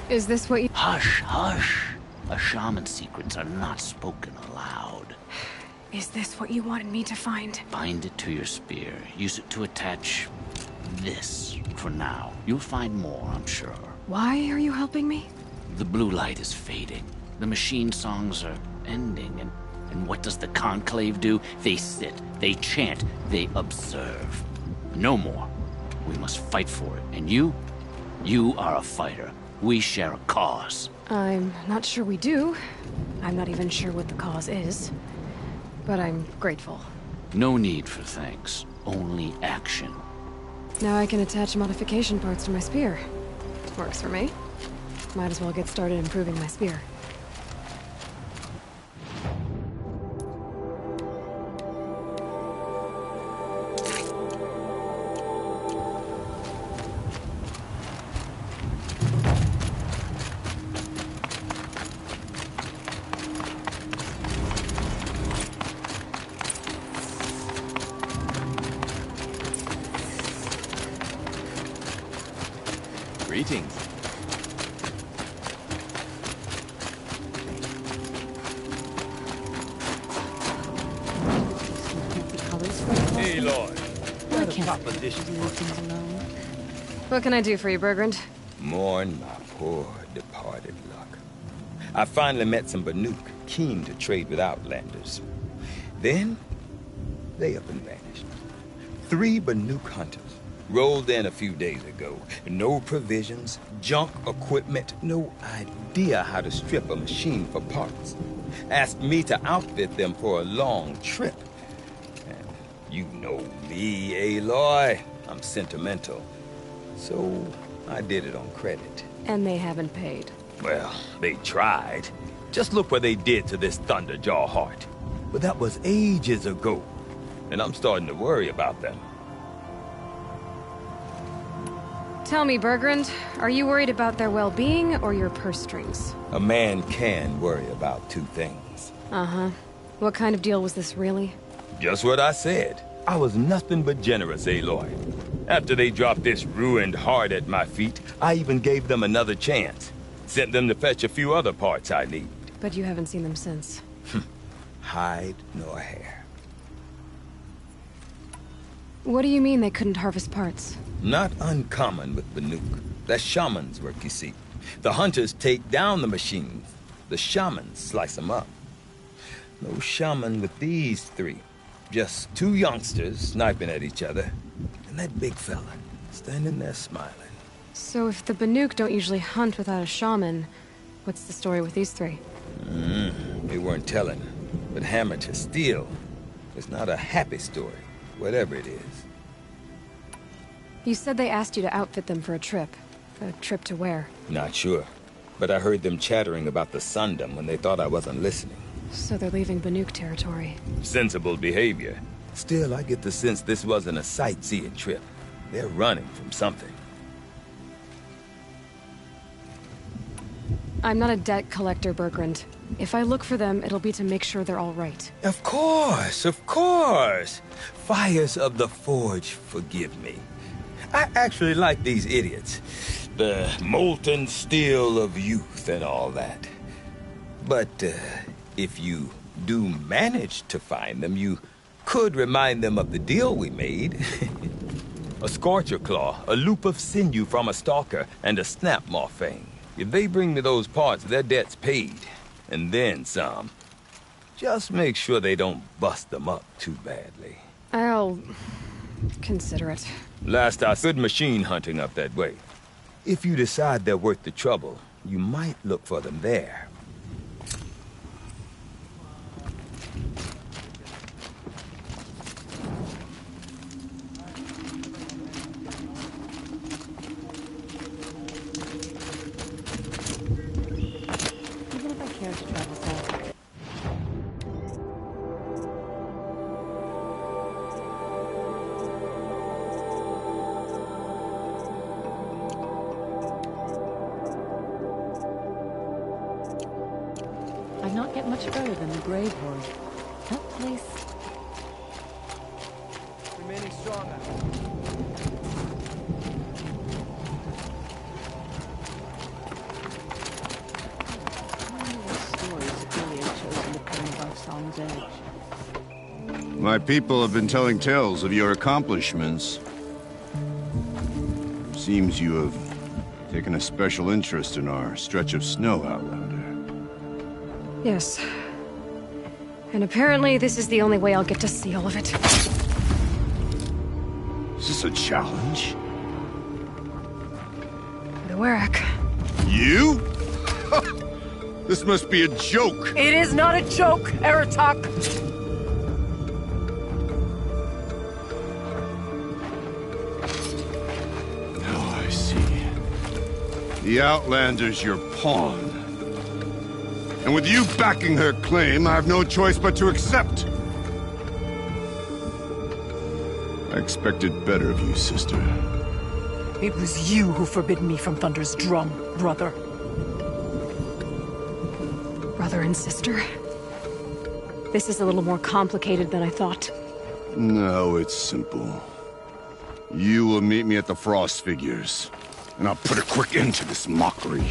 Is this what you... Hush, hush. A shaman's secrets are not spoken aloud. Is this what you wanted me to find? Bind it to your spear. Use it to attach this for now. You'll find more, I'm sure. Why are you helping me? The blue light is fading. The machine songs are ending, and what does the Conclave do? They sit, they chant, they observe. No more. We must fight for it. And you are a fighter. We share a cause. I'm not sure we do. I'm not even sure what the cause is. But I'm grateful. No need for thanks. Only action. Now I can attach modification parts to my spear. Works for me. Might as well get started improving my spear. Greetings. Hey, Lord. I can't leave things alone. What can I do for you, Bergrand? Mourn my poor departed luck. I finally met some Banuk, keen to trade with Outlanders. Then, they up and vanished. 3 Banuk hunters rolled in a few days ago. No provisions, junk equipment, no idea how to strip a machine for parts. Asked me to outfit them for a long trip. And you know me, Aloy. I'm sentimental. So I did it on credit. And they haven't paid. Well, they tried. Just look what they did to this Thunderjaw heart. But that was ages ago. And I'm starting to worry about them. Tell me, Bergrand, are you worried about their well-being or your purse strings? A man can worry about 2 things. Uh-huh. What kind of deal was this, really? Just what I said. I was nothing but generous, Aloy. After they dropped this ruined heart at my feet, I even gave them another chance. Sent them to fetch a few other parts I need. But you haven't seen them since. Hide nor hair. What do you mean they couldn't harvest parts? Not uncommon with Banuk. That's shaman's work, you see. The hunters take down the machines. The shamans slice them up. No shaman with these 3. Just 2 youngsters sniping at each other. And that big fella, standing there smiling. So if the Banuk don't usually hunt without a shaman, what's the story with these 3? They weren't telling. But hammer to steel. It's not a happy story, whatever it is. You said they asked you to outfit them for a trip. A trip to where? Not sure. But I heard them chattering about the Sundom when they thought I wasn't listening. So they're leaving Banuk territory. Sensible behavior. Still, I get the sense this wasn't a sightseeing trip. They're running from something. I'm not a debt collector, Bergrand. If I look for them, it'll be to make sure they're all right. Of course, of course. Fires of the Forge, forgive me. I actually like these idiots. The molten steel of youth and all that. But if you do manage to find them, you could remind them of the deal we made. A scorcher claw, a loop of sinew from a stalker, and a snapmaw fang. If they bring me those parts, their debt's paid. And then some. Just make sure they don't bust them up too badly. I'll consider it. Last I stood machine hunting up that way. If you decide they're worth the trouble, you might look for them there. Even if I care to travel south. I'd not get much further than the Grave Horde. That place... Remaining strong. My people have been telling tales of your accomplishments. Seems you have taken a special interest in our stretch of snow, Outlander. Yes. And apparently this is the only way I'll get to see all of it. Is this a challenge? The Warwick. You? This must be a joke. It is not a joke, Aratak! Now I see. The Outlander's your pawn. And with you backing her claim, I have no choice but to accept. I expected better of you, sister. It was you who forbid me from Thunder's drum, brother. Brother and sister? This is a little more complicated than I thought. No, it's simple. You will meet me at the Frost Figures, and I'll put a quick end to this mockery.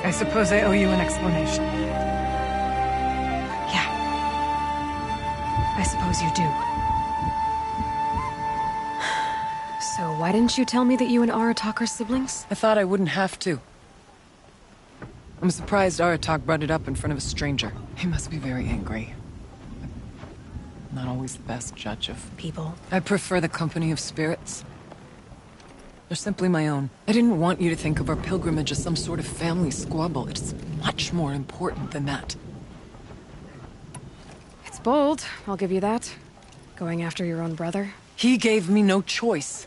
I suppose I owe you an explanation. Yeah. I suppose you do. So why didn't you tell me that you and Aratak are siblings? I thought I wouldn't have to. I'm surprised Aratak brought it up in front of a stranger. He must be very angry. I'm not always the best judge of People. I prefer the company of spirits. They're simply my own. I didn't want you to think of our pilgrimage as some sort of family squabble. It's much more important than that. It's bold, I'll give you that. Going after your own brother. He gave me no choice.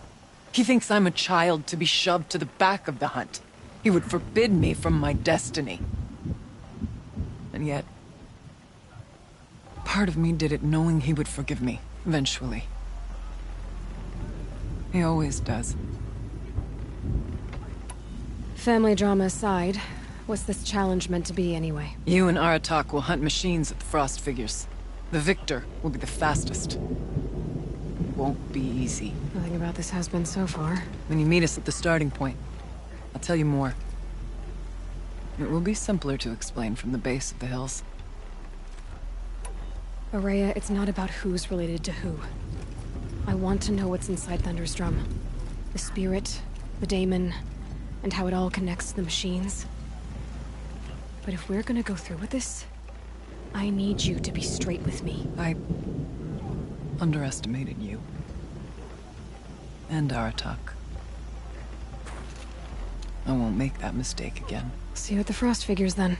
He thinks I'm a child to be shoved to the back of the hunt. He would forbid me from my destiny. And yet, part of me did it knowing he would forgive me, eventually. He always does. Family drama aside, what's this challenge meant to be anyway? You and Aratak will hunt machines at the Frost Figures. The victor will be the fastest. It won't be easy. Nothing about this has been so far. When you meet us at the starting point, I'll tell you more. It will be simpler to explain from the base of the hills. Araya, it's not about who's related to who. I want to know what's inside Thunder's drum. The spirit, the daemon, and how it all connects to the machines. But if we're gonna go through with this, I need you to be straight with me. I underestimated you. And Aratak. I won't make that mistake again. See you at the Frost Figures, then.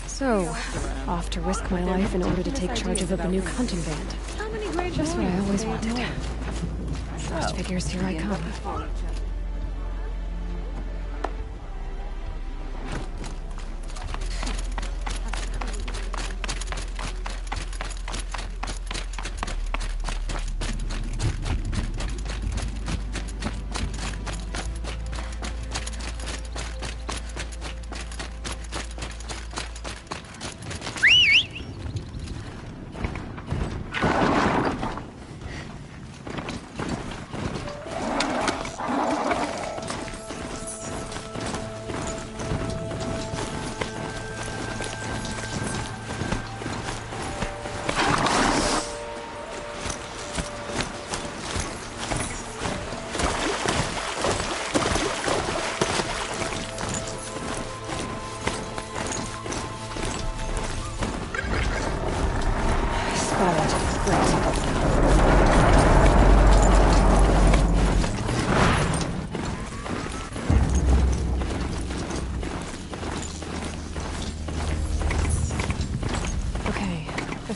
So, off to risk my life in order to take charge of a Banuk hunting band. Just what I always wanted. Frost Figures, here I come.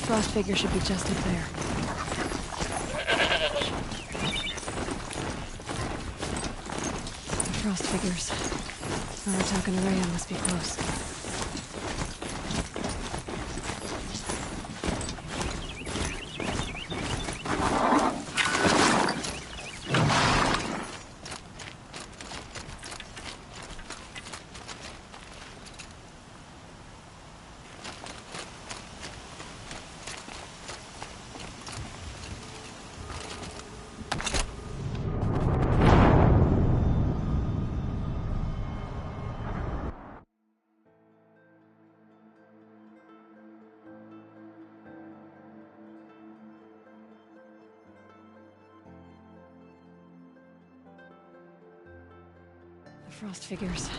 Frost figure should be just up there. The Frost figures. Aratak and Araya must be close. frost figures.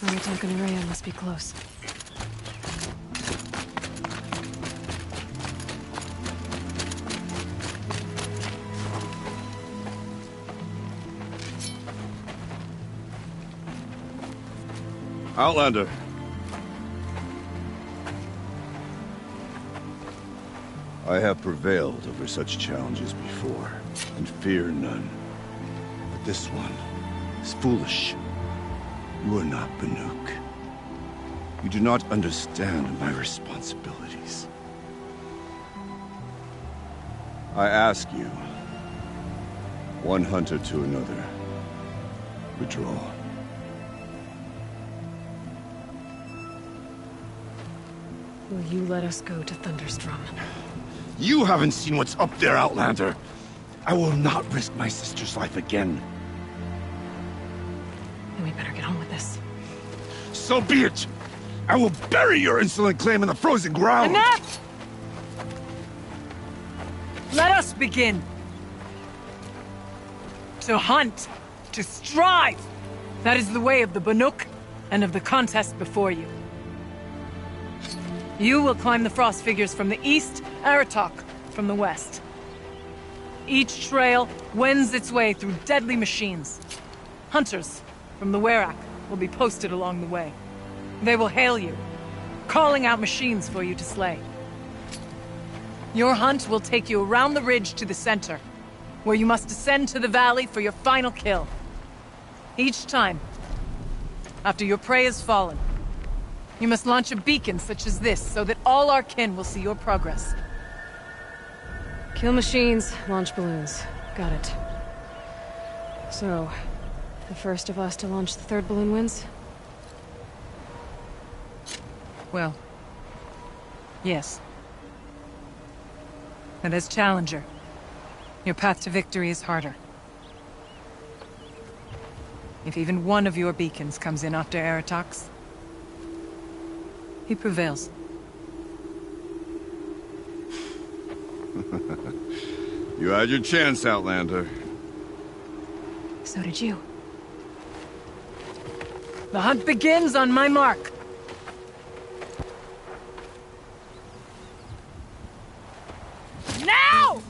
Aratak and Araya must be close. Outlander. I have prevailed over such challenges before, and fear none. But this one is foolish. You are not Banuk. You do not understand my responsibilities. I ask you, one hunter to another, withdraw. Will you let us go to Thunderstrom? You haven't seen what's up there, Outlander. I will not risk my sister's life again. Then we better get on with this. So be it! I will bury your insolent claim in the frozen ground! Enough! Let us begin. To hunt. To strive. That is the way of the Banuk, and of the contest before you. You will climb the frost figures from the east, Aratak from the west. Each trail wends its way through deadly machines. Hunters from the Werak will be posted along the way. They will hail you, calling out machines for you to slay. Your hunt will take you around the ridge to the center, where you must descend to the valley for your final kill. Each time, after your prey has fallen, you must launch a beacon such as this, so that all our kin will see your progress. Kill machines, launch balloons. Got it. So, the first of us to launch the third balloon wins? Well, yes. And as Challenger, your path to victory is harder. If even one of your beacons comes in after Aratak's, he prevails. You had your chance, Outlander. So did you. The hunt begins on my mark. Now!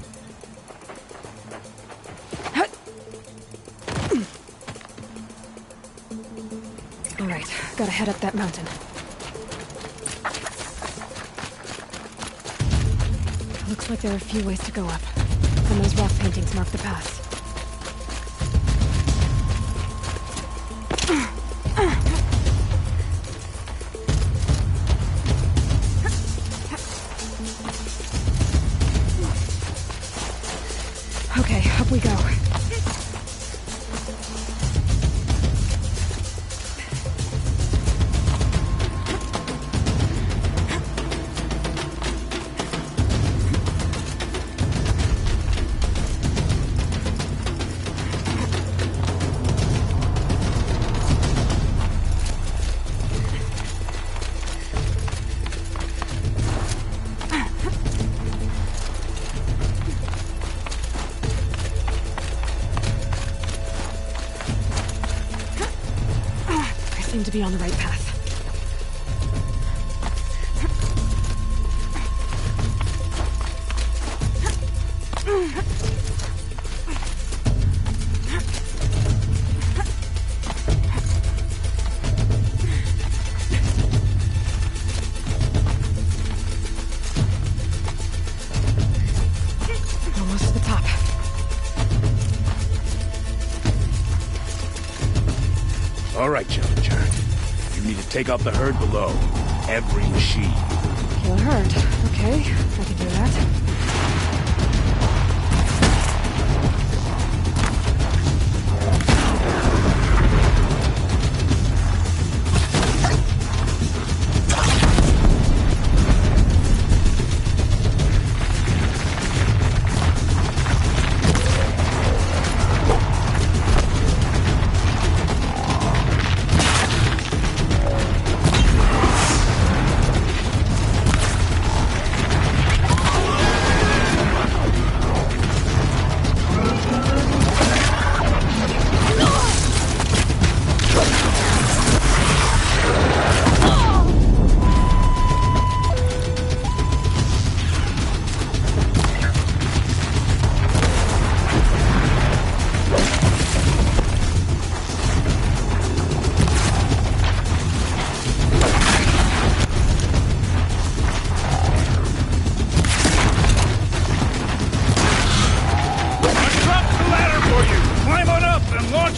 All right, gotta head up that mountain. Looks like there are a few ways to go up, and those rock paintings mark the path. Okay, up we go. Seem to be on the right path. Almost to the top. All right, Challenger. You need to take out the herd below. Every machine. Kill a herd. Okay, I can do that.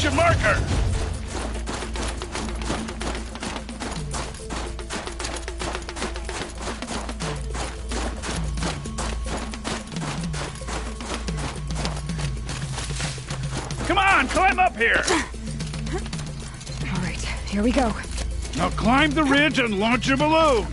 your marker! Come on, climb up here! All right, here we go. Now climb the ridge and launch your balloon!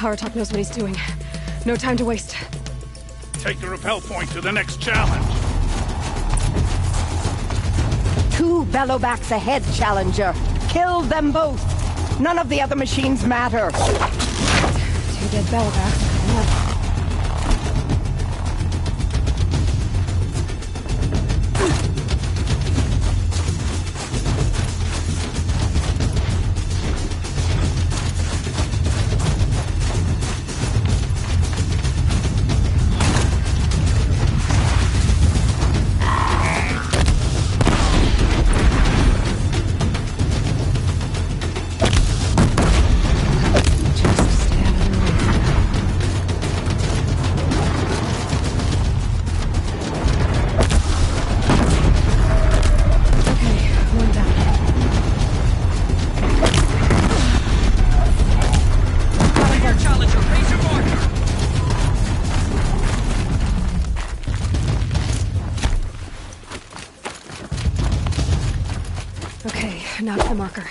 Aratok knows what he's doing. No time to waste. Take the rappel point to the next challenge. 2 bellowbacks ahead, Challenger. Kill them both. None of the other machines matter. 2 dead bellowbacks. Yeah. Now to the marker.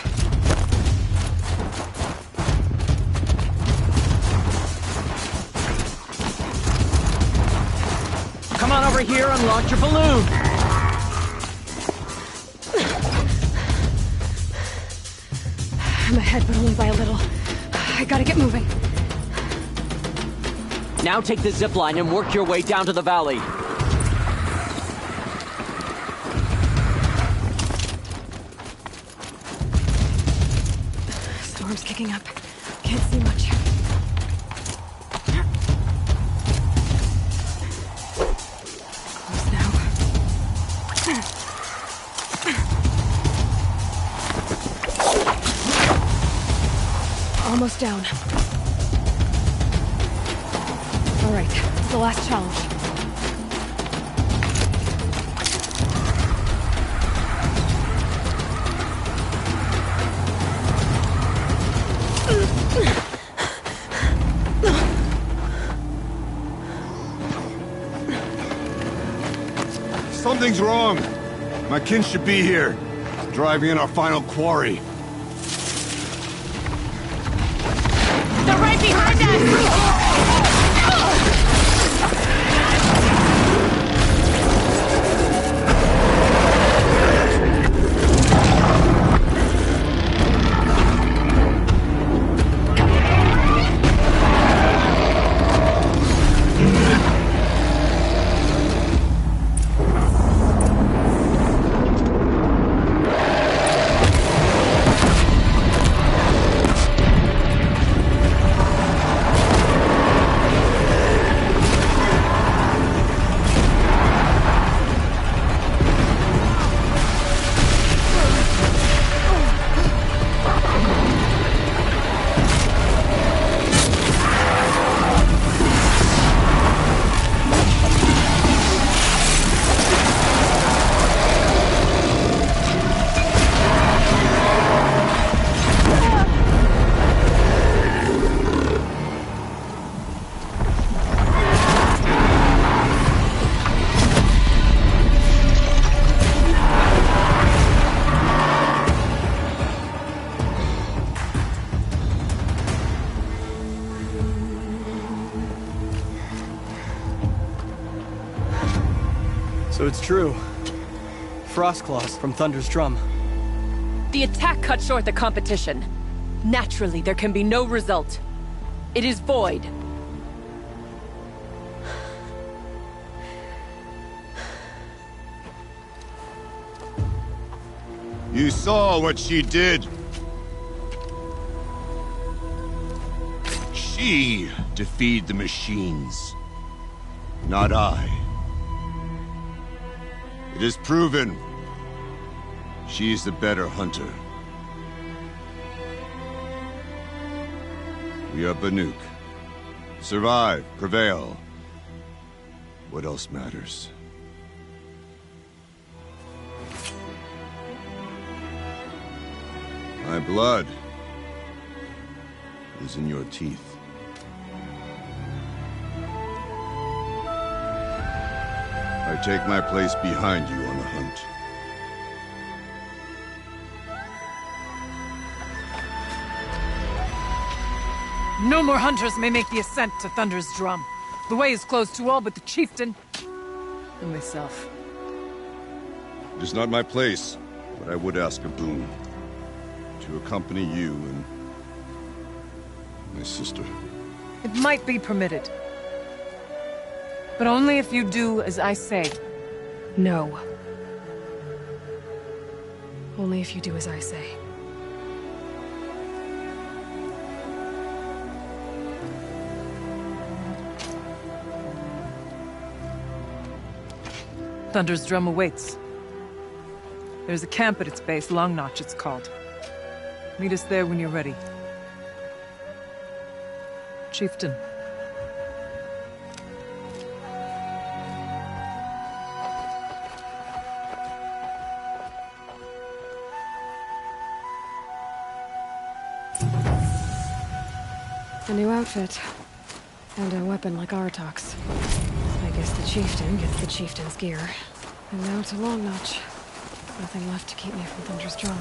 Come on over here and launch your balloon! I'm ahead, but only by a little. I gotta get moving. Now take the zip line and work your way down to the valley. Storm's kicking up. Can't see much. Close now. Almost down. All right, it's the last challenge. Something's wrong. My kin should be here, driving in our final quarry. They're right behind us! So it's true. Frostclaws from Thunder's drum. The attack cut short the competition. Naturally, there can be no result. It is void. You saw what she did. She defeated the machines, not I. It is proven. She is the better hunter. We are Banuk. Survive, prevail. What else matters? My blood is in your teeth. I take my place behind you on the hunt. No more hunters may make the ascent to Thunder's Drum. The way is closed to all but the chieftain and myself. It is not my place, but I would ask a boon. To accompany you and my sister. It might be permitted. But only if you do as I say. No. Only if you do as I say. Thunder's Drum awaits. There's a camp at its base, Long Notch it's called. Meet us there when you're ready. Chieftain. A new outfit. And a weapon like Artok's. I guess the chieftain gets the chieftain's gear. And now to Long Notch. Nothing left to keep me from Thunder's Drum.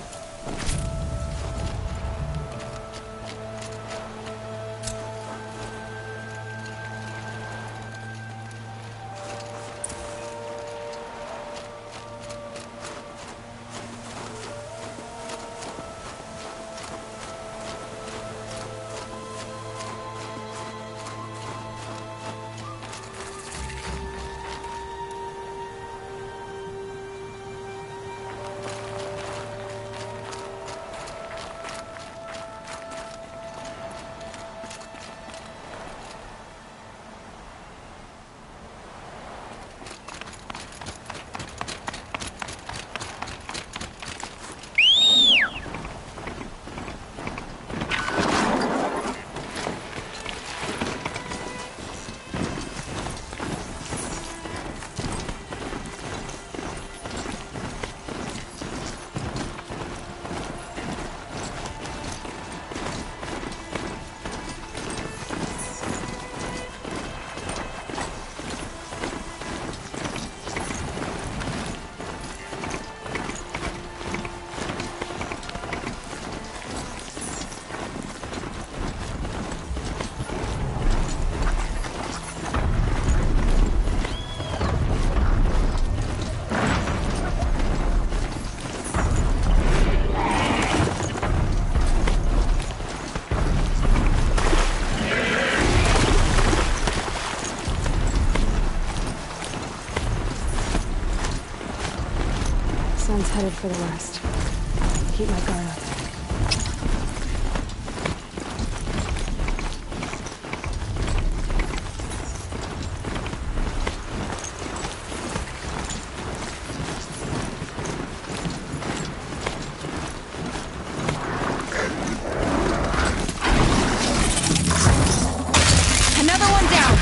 Sun's headed for the west. Keep my guard up. Another one down!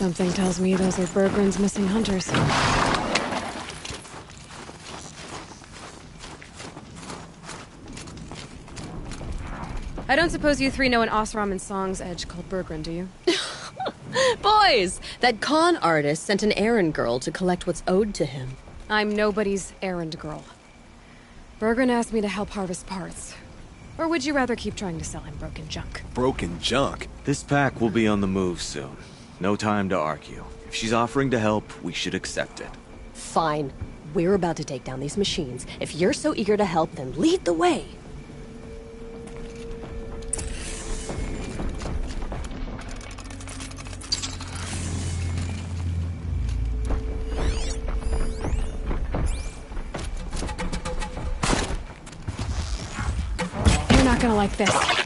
Something tells me those are Bergren's missing hunters. I don't suppose you three know an Osram and Song's edge called Bergren, do you? Boy, Boys! That con artist sent an errand girl to collect what's owed to him. I'm nobody's errand girl. Bergren asked me to help harvest parts. Or would you rather keep trying to sell him broken junk? Broken junk? This pack will be on the move soon. No time to argue. If she's offering to help, we should accept it. Fine. We're about to take down these machines. If you're so eager to help, then lead the way. You're not gonna like this.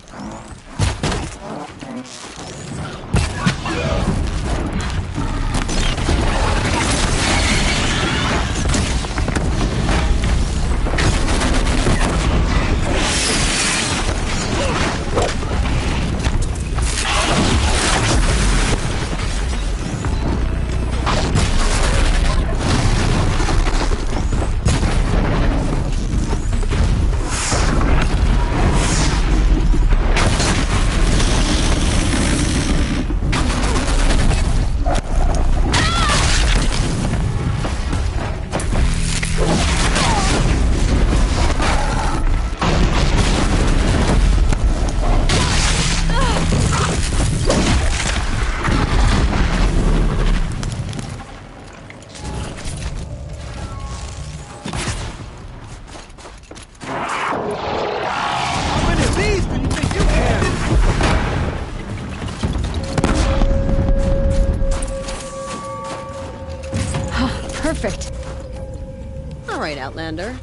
Perfect. All right, Outlander.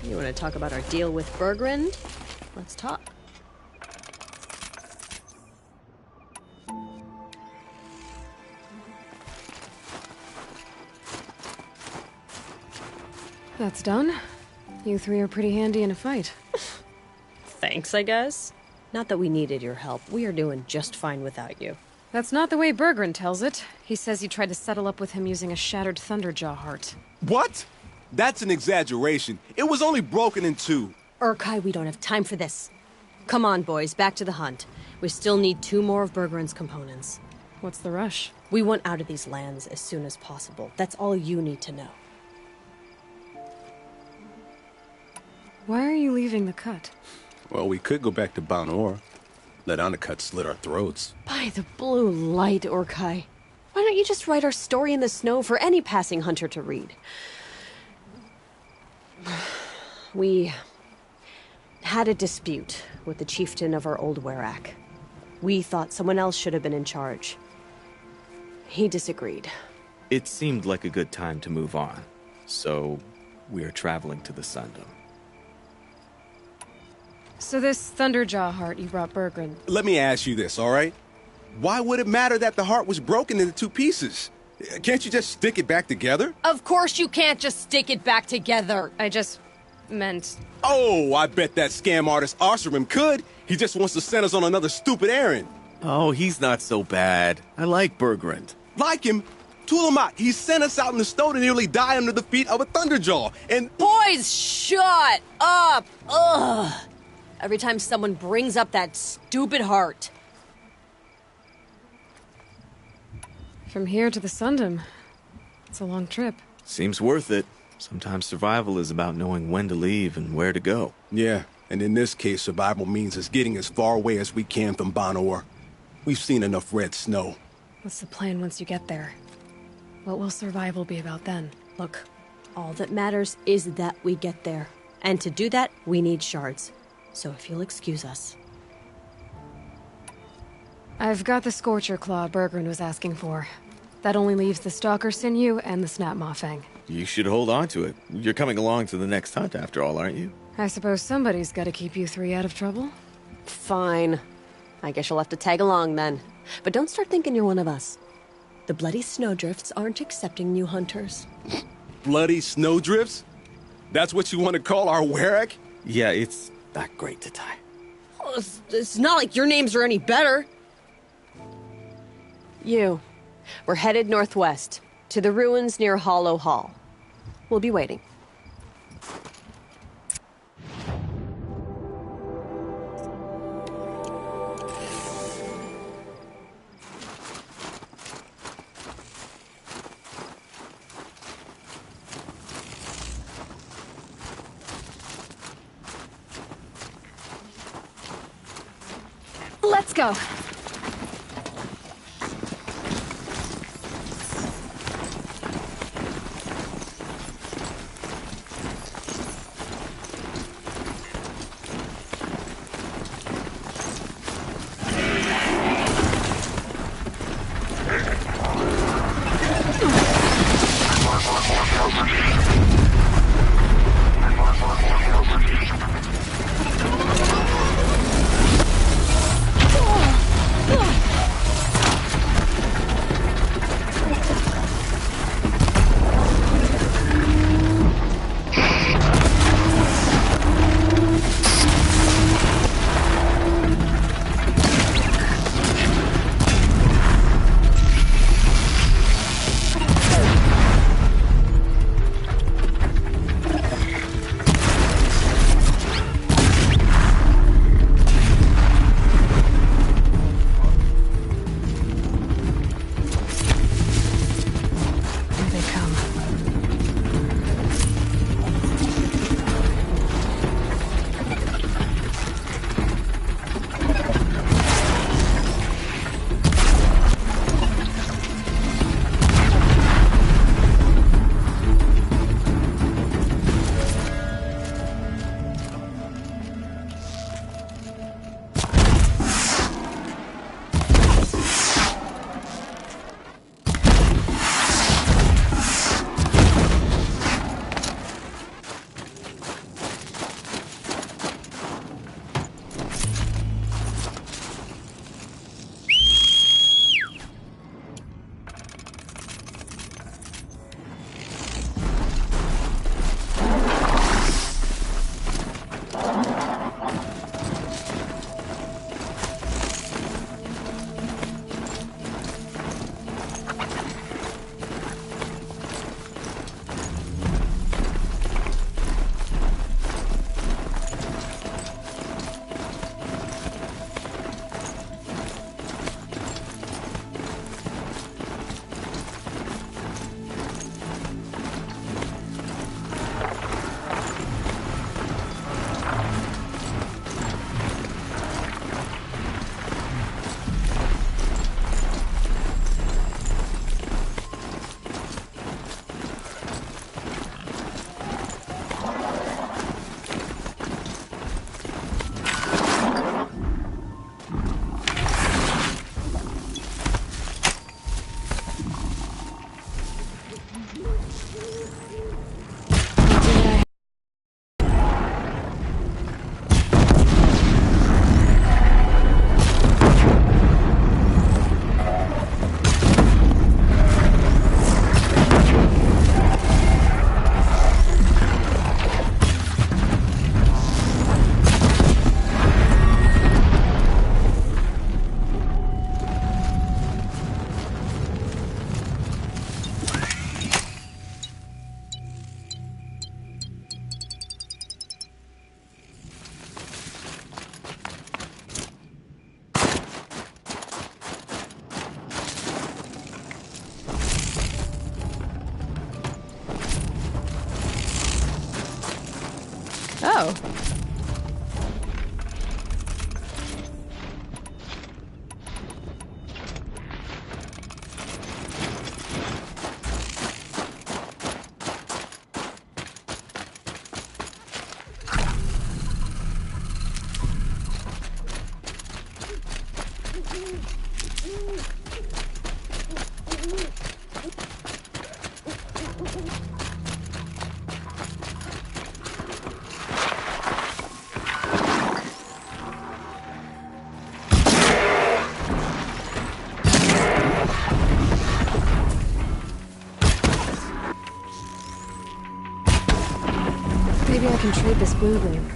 You want to talk about our deal with Bergren? Let's talk. That's done. You three are pretty handy in a fight. Thanks, I guess. Not that we needed your help. We are doing just fine without you. That's not the way Bergren tells it. He says you tried to settle up with him using a shattered Thunderjaw heart. What? That's an exaggeration. It was only broken in two. Urkai, we don't have time for this. Come on, boys, back to the hunt. We still need 2 more of Bergren's components. What's the rush? We want out of these lands as soon as possible. That's all you need to know. Why are you leaving the cut? Well, we could go back to Banor. Let Undercut slit our throats. By the blue light, Urkai. Why don't you just write our story in the snow for any passing hunter to read? We had a dispute with the chieftain of our old Werak. We thought someone else should have been in charge. He disagreed. It seemed like a good time to move on, so we are traveling to the Sundom. So this Thunderjaw heart you brought Bergren... Let me ask you this, all right? Why would it matter that the heart was broken into 2 pieces? Can't you just stick it back together? Of course you can't just stick it back together. I just meant... Oh, I bet that scam artist Arsarim could. He just wants to send us on another stupid errand. Oh, he's not so bad. I like Bergren. Like him? Tulamat, he sent us out in the snow to nearly die under the feet of a Thunderjaw, and... Boys, shut up! Ugh! Every time someone brings up that stupid heart. From here to the Sundom. It's a long trip. Seems worth it. Sometimes survival is about knowing when to leave and where to go. Yeah, and in this case, survival means us getting as far away as we can from Banor. We've seen enough red snow. What's the plan once you get there? What will survival be about then? Look, all that matters is that we get there. And to do that, we need shards. So if you'll excuse us. I've got the Scorcher Claw Bergren was asking for. That only leaves the Stalker Sinew and the Snap Maw Fang. You should hold on to it. You're coming along to the next hunt after all, aren't you? I suppose somebody's got to keep you 3 out of trouble. Fine. I guess you'll have to tag along then. But don't start thinking you're one of us. The Bloody Snowdrifts aren't accepting new hunters. Bloody Snowdrifts? That's what you want to call our Werak? Yeah, it's not great to tie. Oh, it's not like your names are any better. We're headed northwest, to the ruins near Hollow Hall. We'll be waiting. Let's go. Oh. Maybe I can trade this blue room.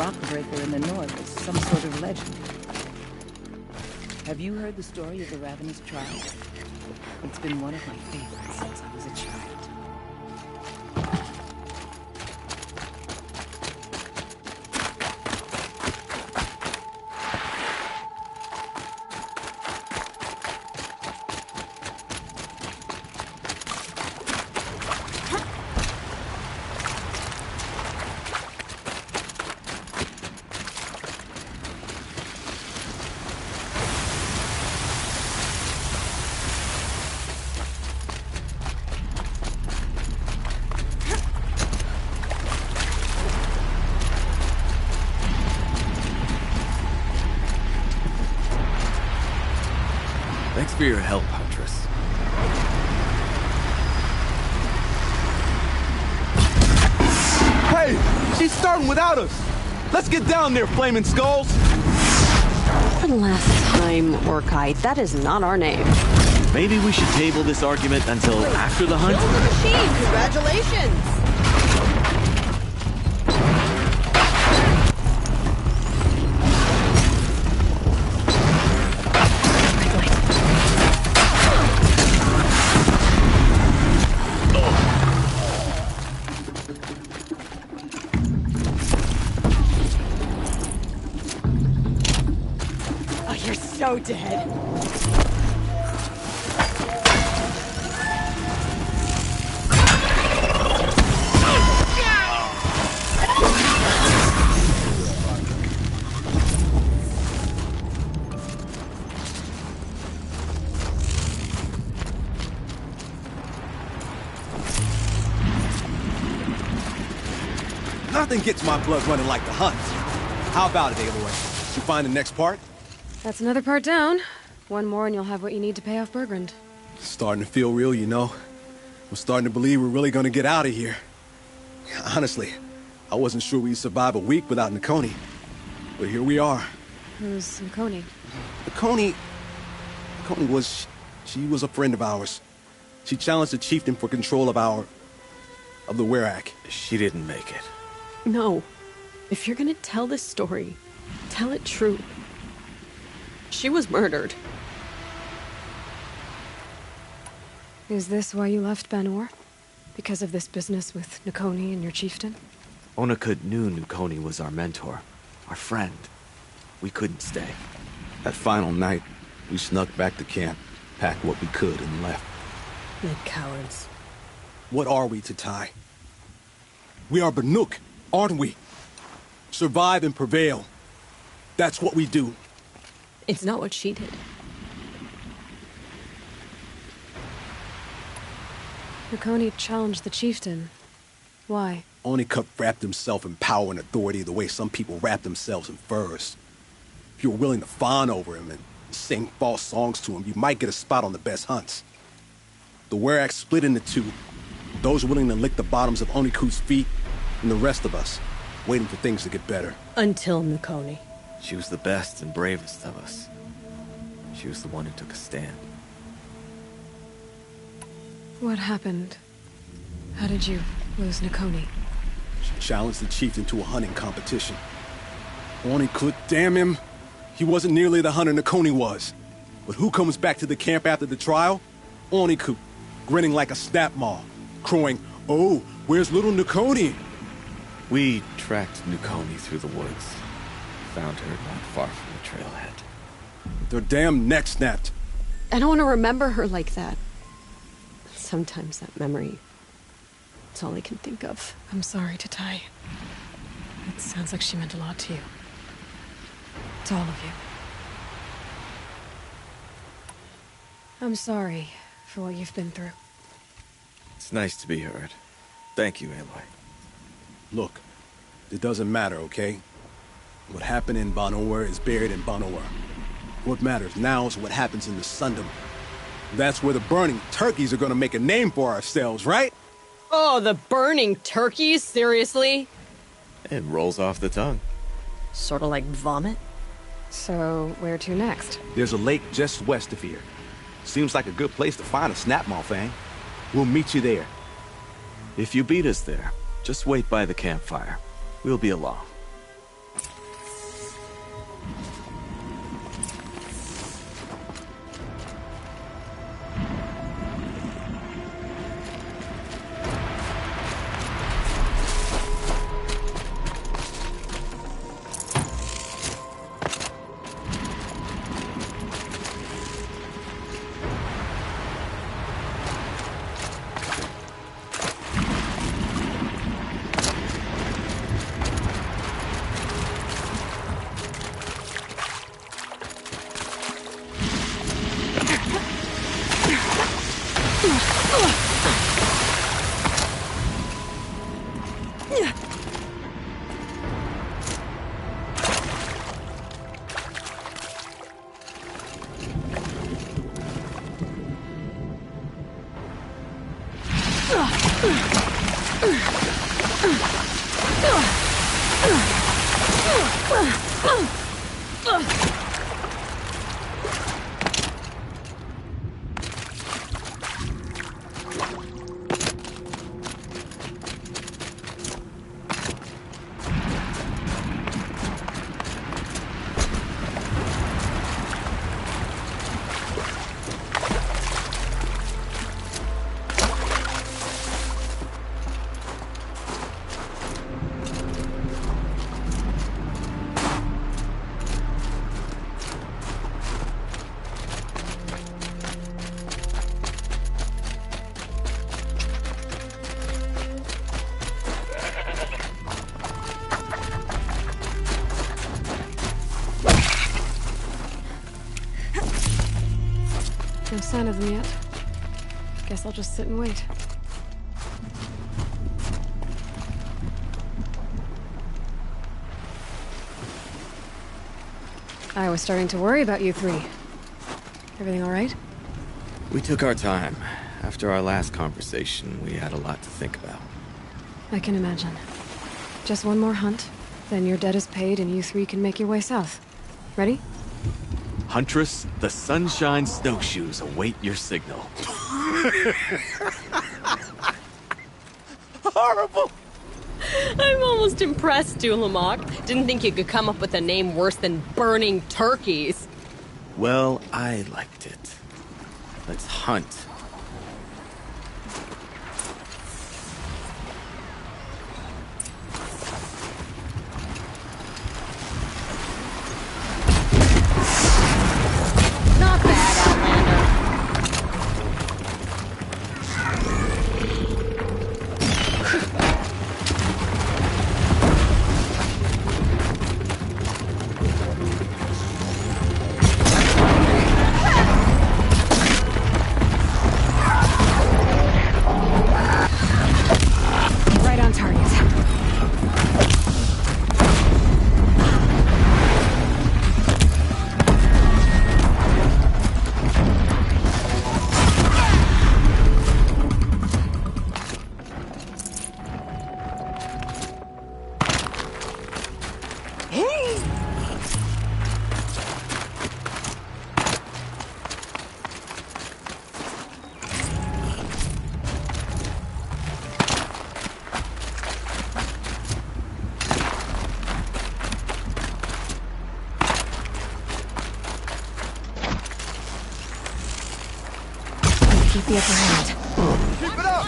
rock-breaker in the north is some sort of legend. Have you heard the story of the Ravenous Trial? It's been one of my favorites since I was a child. Thanks for your help, Huntress. Hey! She's starting without us! Let's get down there, Flaming Skulls! One last time, Orkai, that is not our name. Maybe we should table this argument until after the hunt? Kill the machine! Congratulations! So dead. Nothing gets my blood running like the hunt. How about it, Aloy? You find the next part? That's another part down. One more and you'll have what you need to pay off Bergrund. Starting to feel real, you know. I'm starting to believe we're really gonna get out of here. Honestly, I wasn't sure we'd survive a week without Nakoni. But here we are. Who's Nakoni? Nakoni was... she was a friend of ours. She challenged the chieftain for control of the Werak. She didn't make it. No. If you're gonna tell this story, tell it true. She was murdered. Is this why you left Banor? Because of this business with Nakoni and your chieftain? Onakut knew Nakoni was our mentor, our friend. We couldn't stay. That final night, we snuck back to camp, packed what we could, and left. You cowards. What are we, Tatai? We are Banuk, aren't we? Survive and prevail. That's what we do. It's not what she did. Nakoni challenged the chieftain. Why? Onakut wrapped himself in power and authority the way some people wrap themselves in furs. If you were willing to fawn over him and sing false songs to him, you might get a spot on the best hunts. The Werak split into two. Those willing to lick the bottoms of Onakut's feet, and the rest of us, waiting for things to get better. Until Nakoni. She was the best and bravest of us. She was the one who took a stand. What happened? How did you lose Nakoni? She challenged the chieftain to a hunting competition. Onakut, damn him! He wasn't nearly the hunter Nakoni was. But who comes back to the camp after the trial? Onakut, grinning like a snap maw, crowing, "Oh, where's little Nakoni?" We tracked Nakoni through the woods. Found her not far from the trailhead. Their damn neck snapped. I don't want to remember her like that. Sometimes that memory, it's all I can think of. I'm sorry, Tatai. It sounds like she meant a lot to you. To all of you. I'm sorry for what you've been through. It's nice to be heard. Thank you, Aloy. Look, it doesn't matter, okay? What happened in Banor is buried in Banor. What matters now is what happens in the Sundom. That's where the burning turkeys are gonna make a name for ourselves, right? Oh, the burning turkeys? Seriously? It rolls off the tongue. Sort of like vomit? So, where to next? There's a lake just west of here. Seems like a good place to find a snapmaw fang. We'll meet you there. If you beat us there, just wait by the campfire. We'll be along. No sign of them yet. Guess I'll just sit and wait. I was starting to worry about you three. Everything all right? We took our time. After our last conversation, we had a lot to think about. I can imagine. Just one more hunt, then your debt is paid and you three can make your way south. Ready? Huntress, the Sunshine Snowshoes await your signal. Horrible! I'm almost impressed, Dulamok. Didn't think you could come up with a name worse than burning turkeys. Well, I liked it. Let's hunt. Not bad, Outlander. Right on target. Keep the upper hand. Keep it up!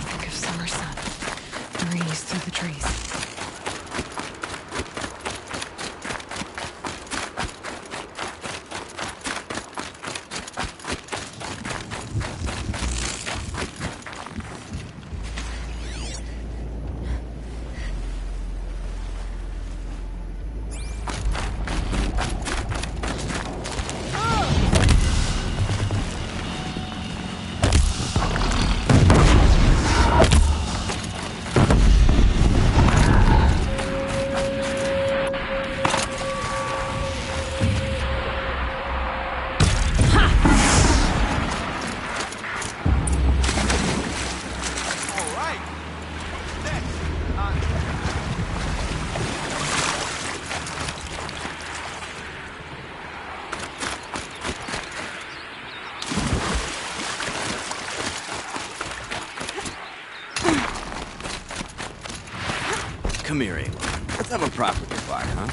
Think of summer sun. Breeze through the trees. Come here, Aloy. Let's have a proper goodbye, huh?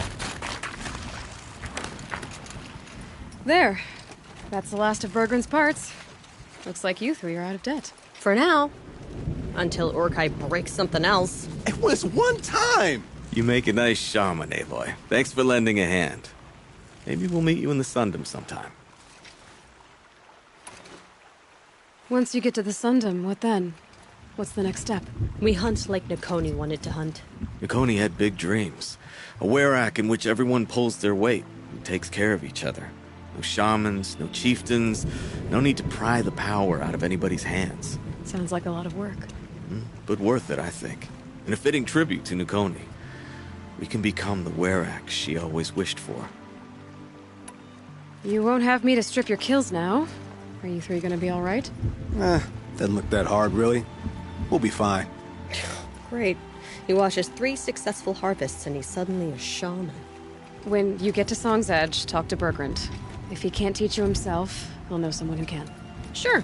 There. That's the last of Bergren's parts. Looks like you three are out of debt. For now. Until Urkai breaks something else. It was one time! You make a nice shaman, Aloy. Thanks for lending a hand. Maybe we'll meet you in the Sundom sometime. Once you get to the Sundom, what then? What's the next step? We hunt like Nakoni wanted to hunt. Nakoni had big dreams. A werak in which everyone pulls their weight and takes care of each other. No shamans, no chieftains, no need to pry the power out of anybody's hands. Sounds like a lot of work. But worth it, I think. And a fitting tribute to Nakoni. We can become the werak she always wished for. You won't have me to strip your kills now. Are you three gonna be alright? Doesn't look that hard, really. We'll be fine. Great. He watches 3 successful harvests and he's suddenly a shaman. When you get to Song's Edge, talk to Bergrand. If he can't teach you himself, he'll know someone who can. Sure.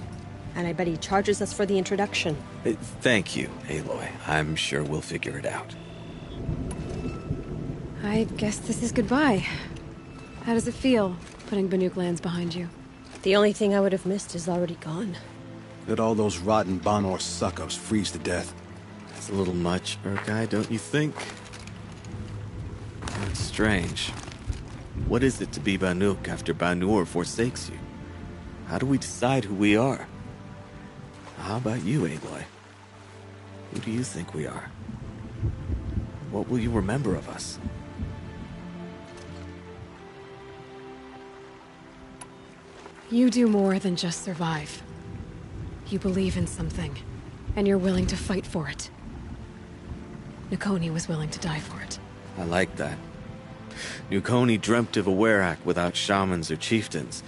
And I bet he charges us for the introduction. Thank you, Aloy. I'm sure we'll figure it out. I guess this is goodbye. How does it feel, putting Banuk lands behind you? The only thing I would have missed is already gone. Let all those rotten Banor suck-ups freeze to death. It's a little much, Urkai, don't you think? It's strange. What is it to be Banuk after Banur forsakes you? How do we decide who we are? How about you, Aloy? Who do you think we are? What will you remember of us? You do more than just survive. You believe in something, and you're willing to fight for it. Nakoni was willing to die for it. I like that. Nakoni dreamt of a werak without shamans or chieftains,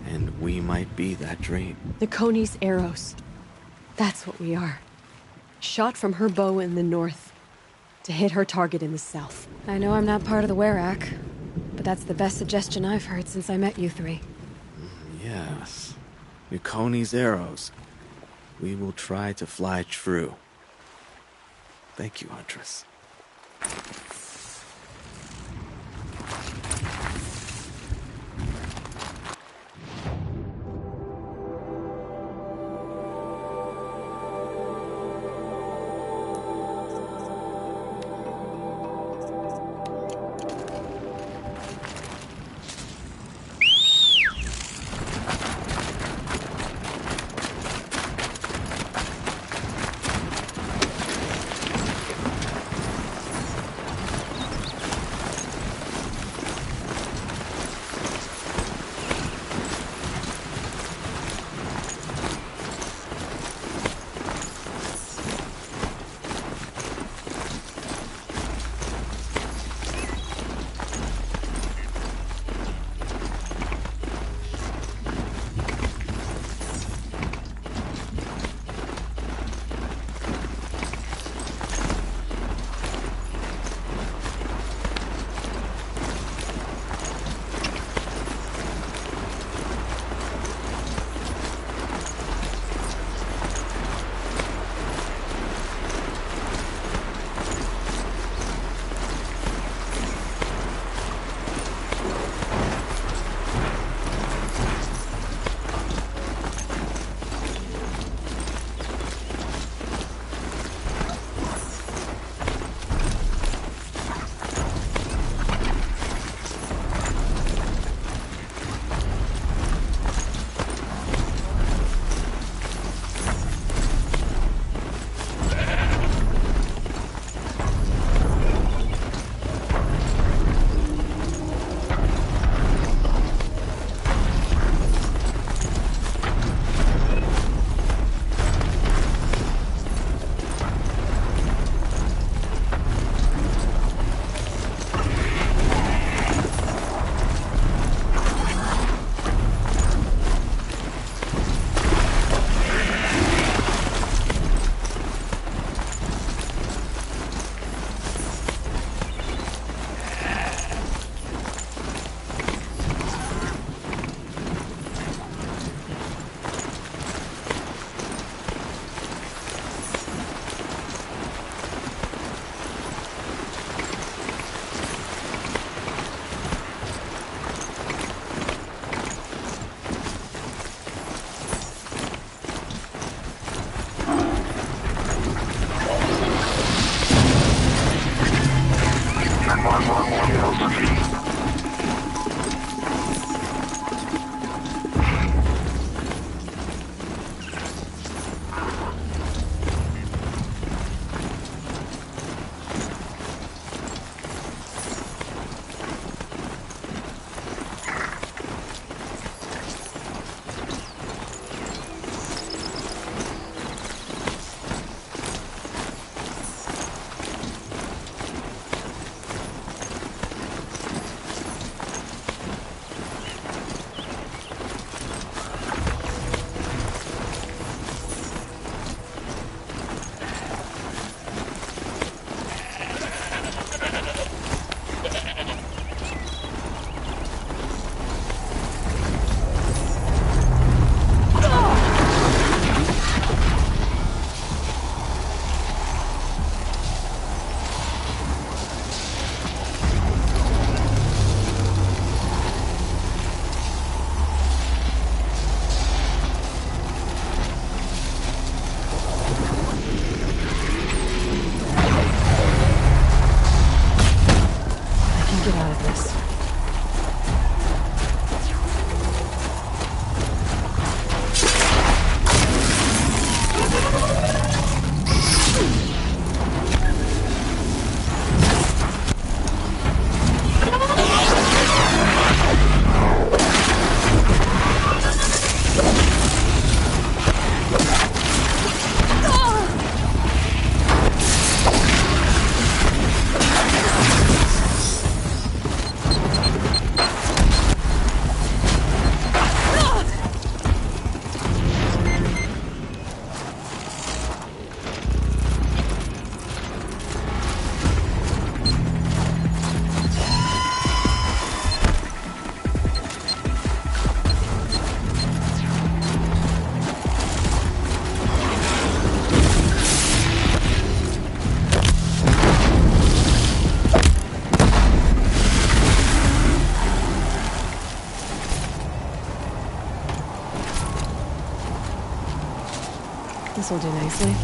and we might be that dream. Nakoni's arrows. That's what we are. Shot from her bow in the north, to hit her target in the south. I know I'm not part of the werak, but that's the best suggestion I've heard since I met you three. Yes. Nakoni's arrows. We will try to fly true. Thank you, Huntress. This'll do nicely.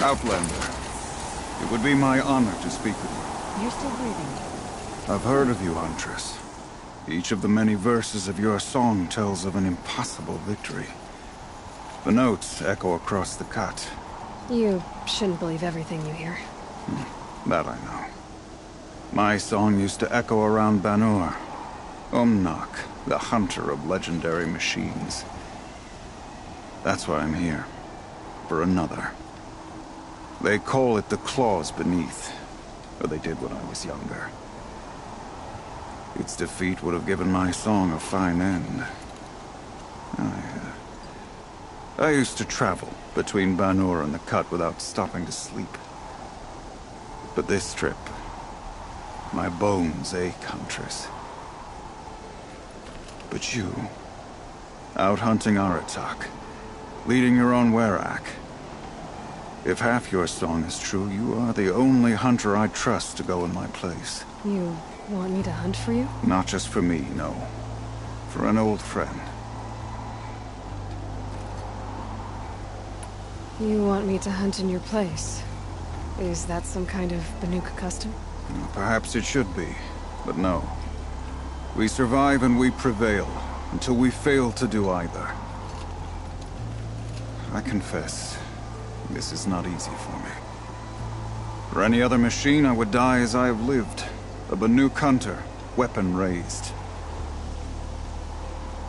Outlander, it would be my honor to speak with you. You're still breathing. I've heard of you, Huntress. Each of the many verses of your song tells of an impossible victory. The notes echo across the cut. You shouldn't believe everything you hear. That I know. My song used to echo around Banur. Umnak, the hunter of legendary machines. That's why I'm here. For another. They call it the claws beneath. Or they did when I was younger. Its defeat would have given my song a fine end. I used to travel between Banur and the Cut without stopping to sleep. But this trip, my bones ache, Huntress. But you, out hunting Aratak, leading your own Werak. If half your song is true, you are the only hunter I trust to go in my place. You want me to hunt for you? Not just for me, no. For an old friend. You want me to hunt in your place? Is that some kind of Banuk custom? Perhaps it should be, but no. We survive and we prevail, until we fail to do either. I confess, this is not easy for me. For any other machine, I would die as I have lived. A Banuk hunter, weapon raised.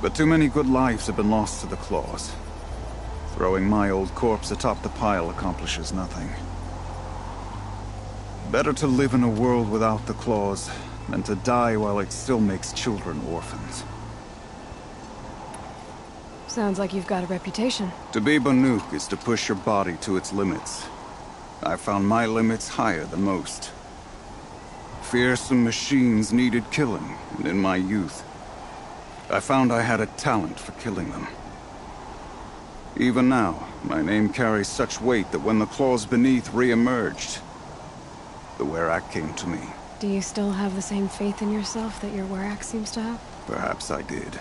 But too many good lives have been lost to the claws. Throwing my old corpse atop the pile accomplishes nothing. Better to live in a world without the claws than to die while it still makes children orphans. Sounds like you've got a reputation. To be Banuk is to push your body to its limits. I found my limits higher than most. Fearsome machines needed killing, and in my youth, I found I had a talent for killing them. Even now, my name carries such weight that when the claws beneath re-emerged, the Werak came to me. Do you still have the same faith in yourself that your Werak seems to have? Perhaps I did.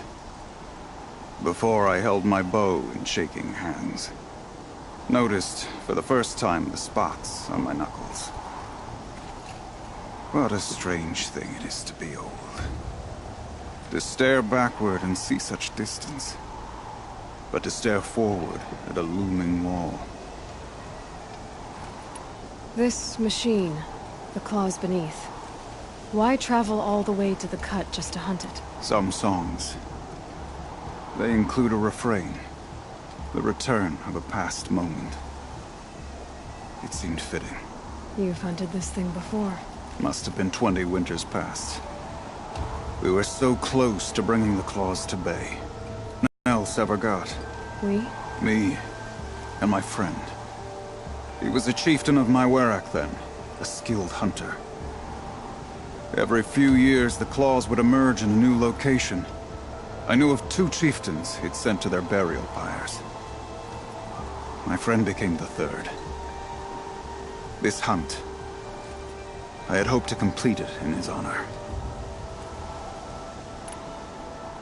Before I held my bow in shaking hands. Noticed, for the first time, the spots on my knuckles. What a strange thing it is to be old. To stare backward and see such distance. But to stare forward at a looming wall. This machine, the claws beneath. Why travel all the way to the Cut just to hunt it? Some songs. They include a refrain. The return of a past moment. It seemed fitting. You've hunted this thing before. Must have been 20 winters past. We were so close to bringing the claws to bay. No one else ever got. We? Me. And my friend. He was a chieftain of my Werak then. A skilled hunter. Every few years, the claws would emerge in a new location. I knew of 2 chieftains he'd sent to their burial pyres. My friend became the 3rd. This hunt, I had hoped to complete it in his honor.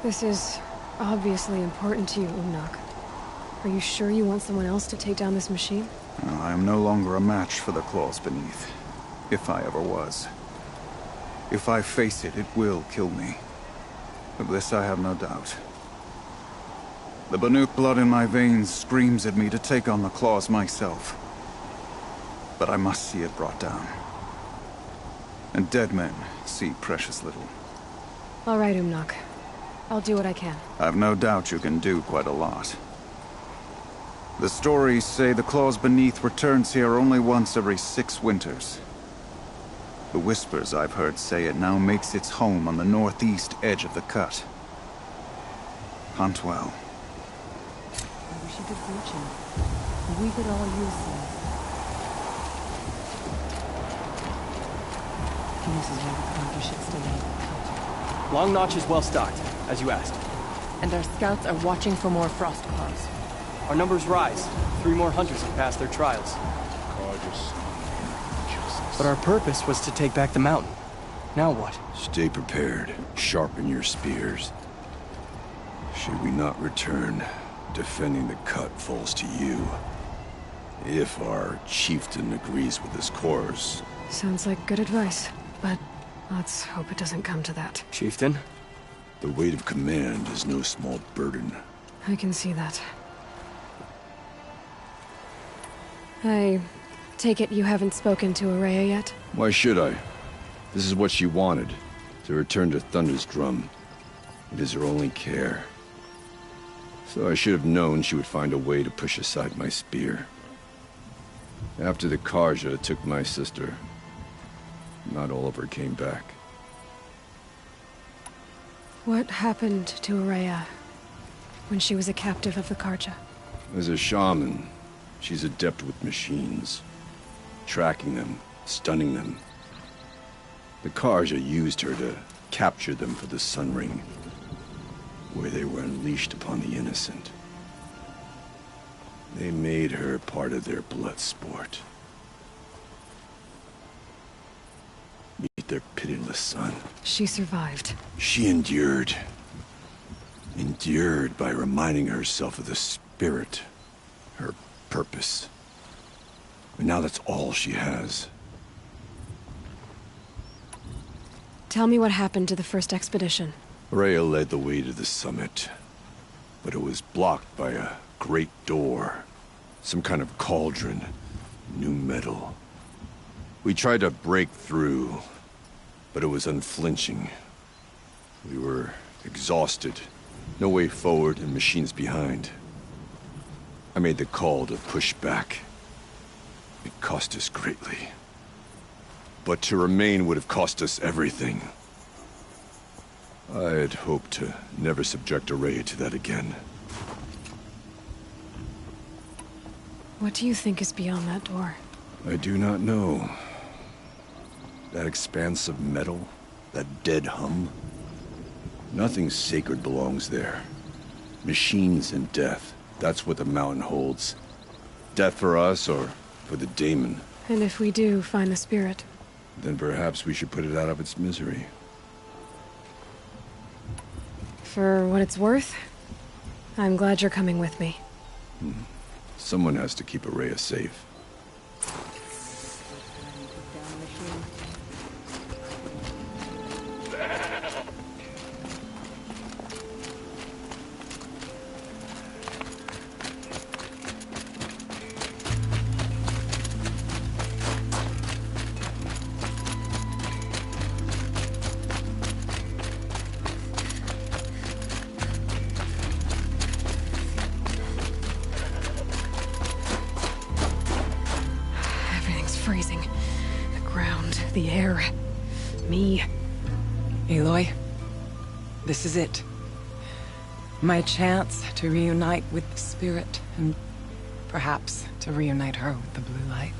This is obviously important to you, Umnak. Are you sure you want someone else to take down this machine? I am no longer a match for the claws beneath. If I ever was. If I face it, it will kill me. Of this I have no doubt. The Banuk blood in my veins screams at me to take on the claws myself. But I must see it brought down. And dead men see precious little. All right, Umnak. I'll do what I can. I've no doubt you can do quite a lot. The stories say the claws beneath returns here only once every 6 winters. The whispers I've heard say it now makes its home on the northeast edge of the Cut. Hunt well. I wish you good fortune. We could all use some. This is where the conquer ships delayed. Long Notch is well stocked, as you asked. And our scouts are watching for more frost claws. Our numbers rise. 3 more hunters have passed their trials. But our purpose was to take back the mountain. Now what? Stay prepared. Sharpen your spears. Should we not return, defending the cut falls to you. If our chieftain agrees with his course. Sounds like good advice, but let's hope it doesn't come to that. Chieftain? The weight of command is no small burden. I can see that. I take it you haven't spoken to Araya yet? Why should I? This is what she wanted, to return to Thunder's Drum. It is her only care. So I should have known she would find a way to push aside my spear. After the Karja took my sister, not all of her came back. What happened to Araya when she was a captive of the Karja? As a shaman, she's adept with machines. Tracking them, stunning them. The Karja used her to capture them for the Sun Ring, where they were unleashed upon the innocent. They made her part of their blood sport. Meet their pitiless son. She survived. She endured. Endured by reminding herself of the spirit, her purpose. And now that's all she has. Tell me what happened to the first expedition. Rhea led the way to the summit, but it was blocked by a great door. Some kind of cauldron. New metal. We tried to break through, but it was unflinching. We were exhausted. No way forward and machines behind. I made the call to push back. It cost us greatly. But to remain would have cost us everything. I had hoped to never subject Araya to that again. What do you think is beyond that door? I do not know. That expanse of metal, that dead hum. Nothing sacred belongs there. Machines and death, that's what the mountain holds. Death for us or for the daemon. And if we do find the spirit? Then perhaps we should put it out of its misery. For what it's worth, I'm glad you're coming with me. Someone has to keep Araya safe. Freezing. The ground, the air, me. Aloy, this is it. My chance to reunite with the spirit, and perhaps to reunite her with the blue light.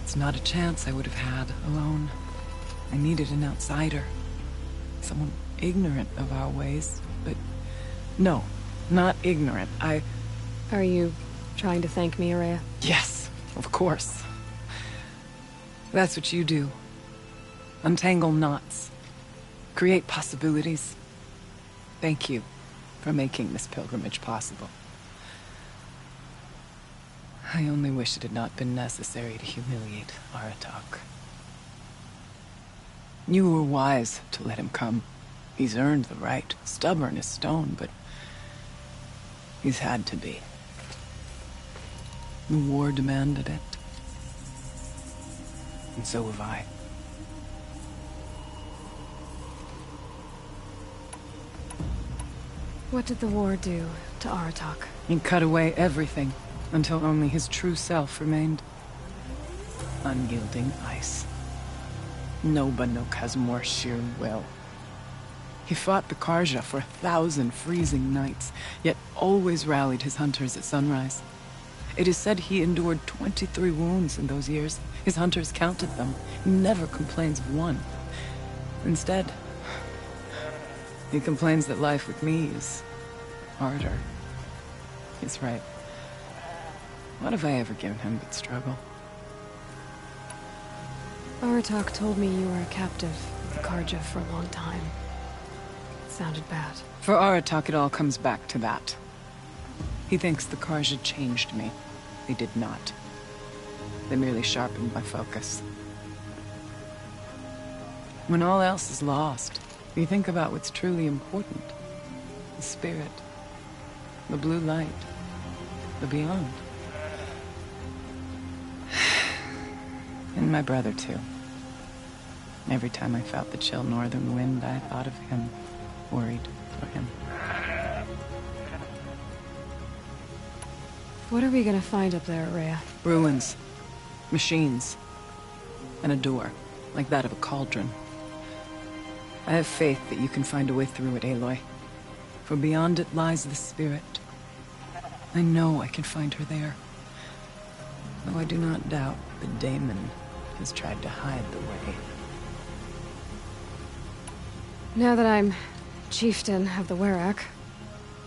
It's not a chance I would have had alone. I needed an outsider. Someone ignorant of our ways, but no, not ignorant. Are you trying to thank me, Araya? Yes, of course. That's what you do. Untangle knots. Create possibilities. Thank you for making this pilgrimage possible. I only wish it had not been necessary to humiliate Aratak. You were wise to let him come. He's earned the right. Stubborn as stone, but he's had to be. The war demanded it. And so have I. What did the war do to Aratak? He cut away everything, until only his true self remained. Unyielding ice. No Banuk has more sheer will. He fought the Karja for 1,000 freezing nights, yet always rallied his hunters at sunrise. It is said he endured 23 wounds in those years. His hunters counted them. He never complains of one. Instead, he complains that life with me is harder. He's right. What have I ever given him but struggle? Aratak told me you were a captive of the Karja for a long time. It sounded bad. For Aratak, it all comes back to that. He thinks the Karja changed me. They did not. They merely sharpened my focus. When all else is lost, you think about what's truly important. The spirit. The blue light. The beyond. And my brother, too. Every time I felt the chill northern wind, I thought of him. Worried for him. What are we gonna find up there, Rhea? Ruins. Machines. And a door, like that of a cauldron. I have faith that you can find a way through it, Aloy. For beyond it lies the spirit. I know I can find her there. Though I do not doubt the daemon has tried to hide the way. Now that I'm chieftain of the Werak,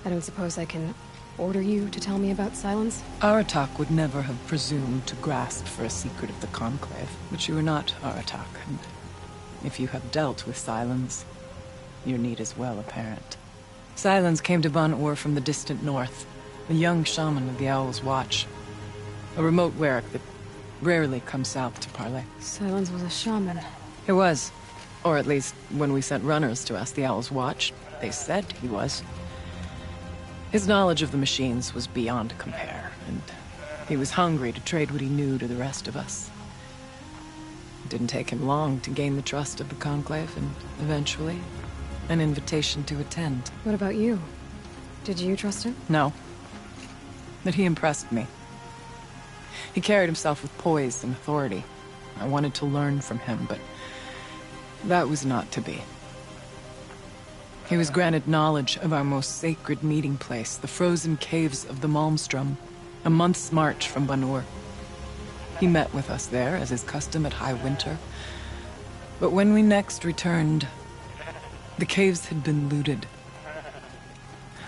I don't suppose I can order you to tell me about Silence? Aratak would never have presumed to grasp for a secret of the Conclave. But you are not Aratak, and if you have dealt with Silence, your need is well apparent. Silence came to Ban-Ur from the distant north, a young shaman of the Owl's Watch. A remote Werak that rarely comes south to parley. Silence was a shaman. He was. Or at least, when we sent runners to ask the Owl's Watch, they said he was. His knowledge of the machines was beyond compare, and he was hungry to trade what he knew to the rest of us. It didn't take him long to gain the trust of the Conclave, and eventually, an invitation to attend. What about you? Did you trust him? No. But he impressed me. He carried himself with poise and authority. I wanted to learn from him, but that was not to be. He was granted knowledge of our most sacred meeting place, the frozen caves of the Malmstrom, a month's march from Ban-Ur. He met with us there, as is custom at high winter. But when we next returned, the caves had been looted.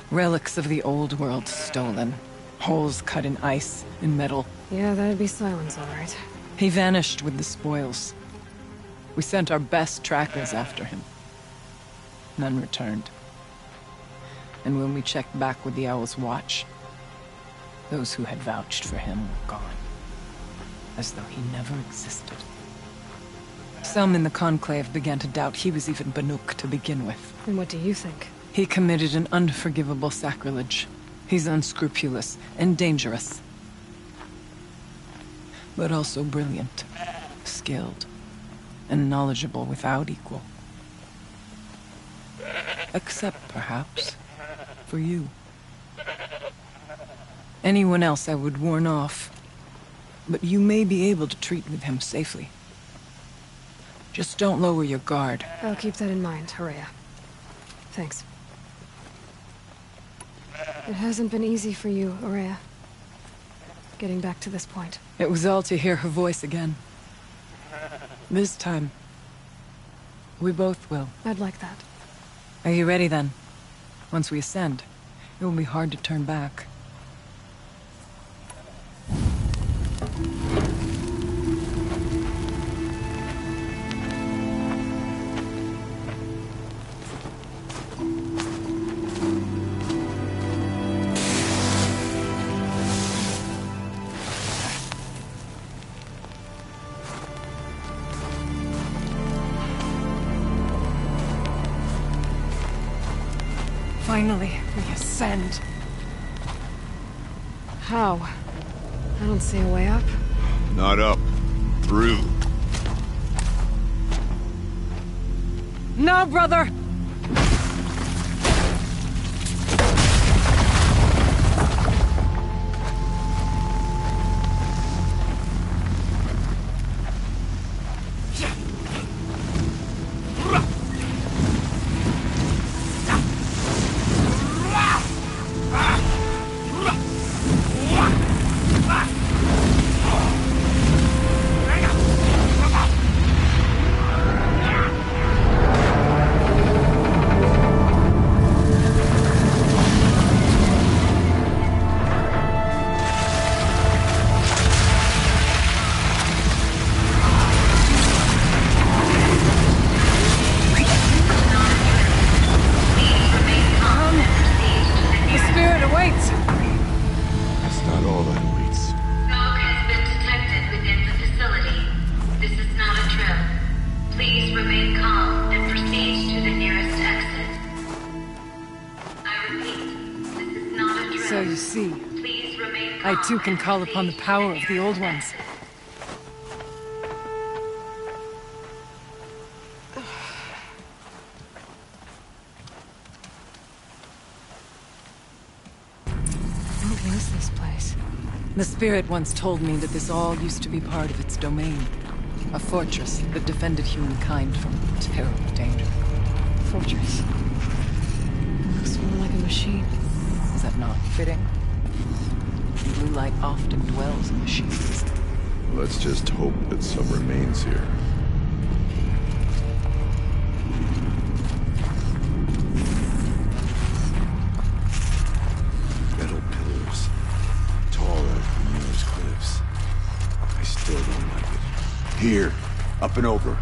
Relics of the old world stolen. Holes cut in ice and metal. Yeah, that'd be Silence, all right. He vanished with the spoils. We sent our best trackers after him. None returned. And when we checked back with the Owl's Watch, those who had vouched for him were gone. As though he never existed. Some in the Conclave began to doubt he was even Banuk to begin with. And what do you think? He committed an unforgivable sacrilege. He's unscrupulous and dangerous. But also brilliant, skilled, and knowledgeable without equal. Except, perhaps, for you. Anyone else I would warn off, but you may be able to treat with him safely. Just don't lower your guard. I'll keep that in mind, Horea. Thanks. It hasn't been easy for you, Horea. Getting back to this point. It was all to hear her voice again. This time, we both will. I'd like that. Are you ready then? Once we ascend, it will be hard to turn back. Finally, we ascend. How? I don't see a way up. Not up. Through. No, brother! So you see, I too can call upon the power of the Old Ones. What is this place? The Spirit once told me that this all used to be part of its domain. A fortress that defended humankind from terrible danger. Fortress. Looks more like a machine. Is that not fitting? Blue light often dwells in machines. Let's just hope that some remains here. Metal pillars, taller than those cliffs. I still don't like it. Here, up and over.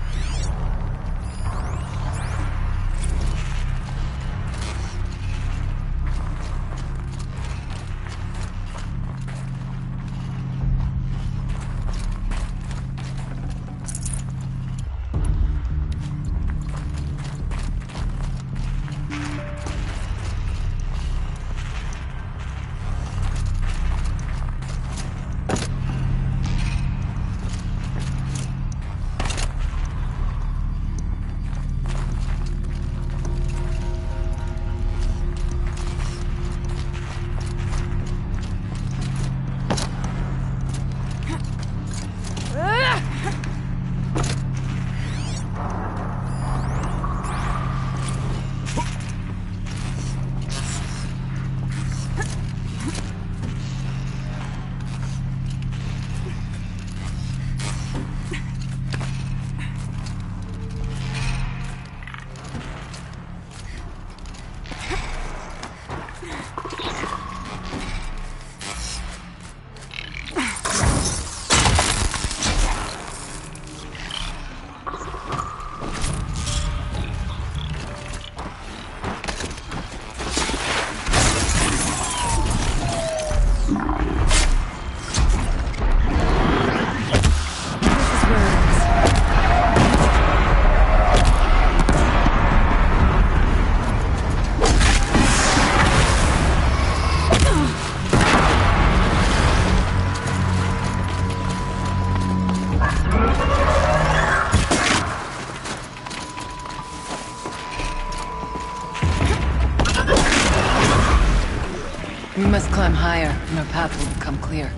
We must climb higher, and our path will become clear.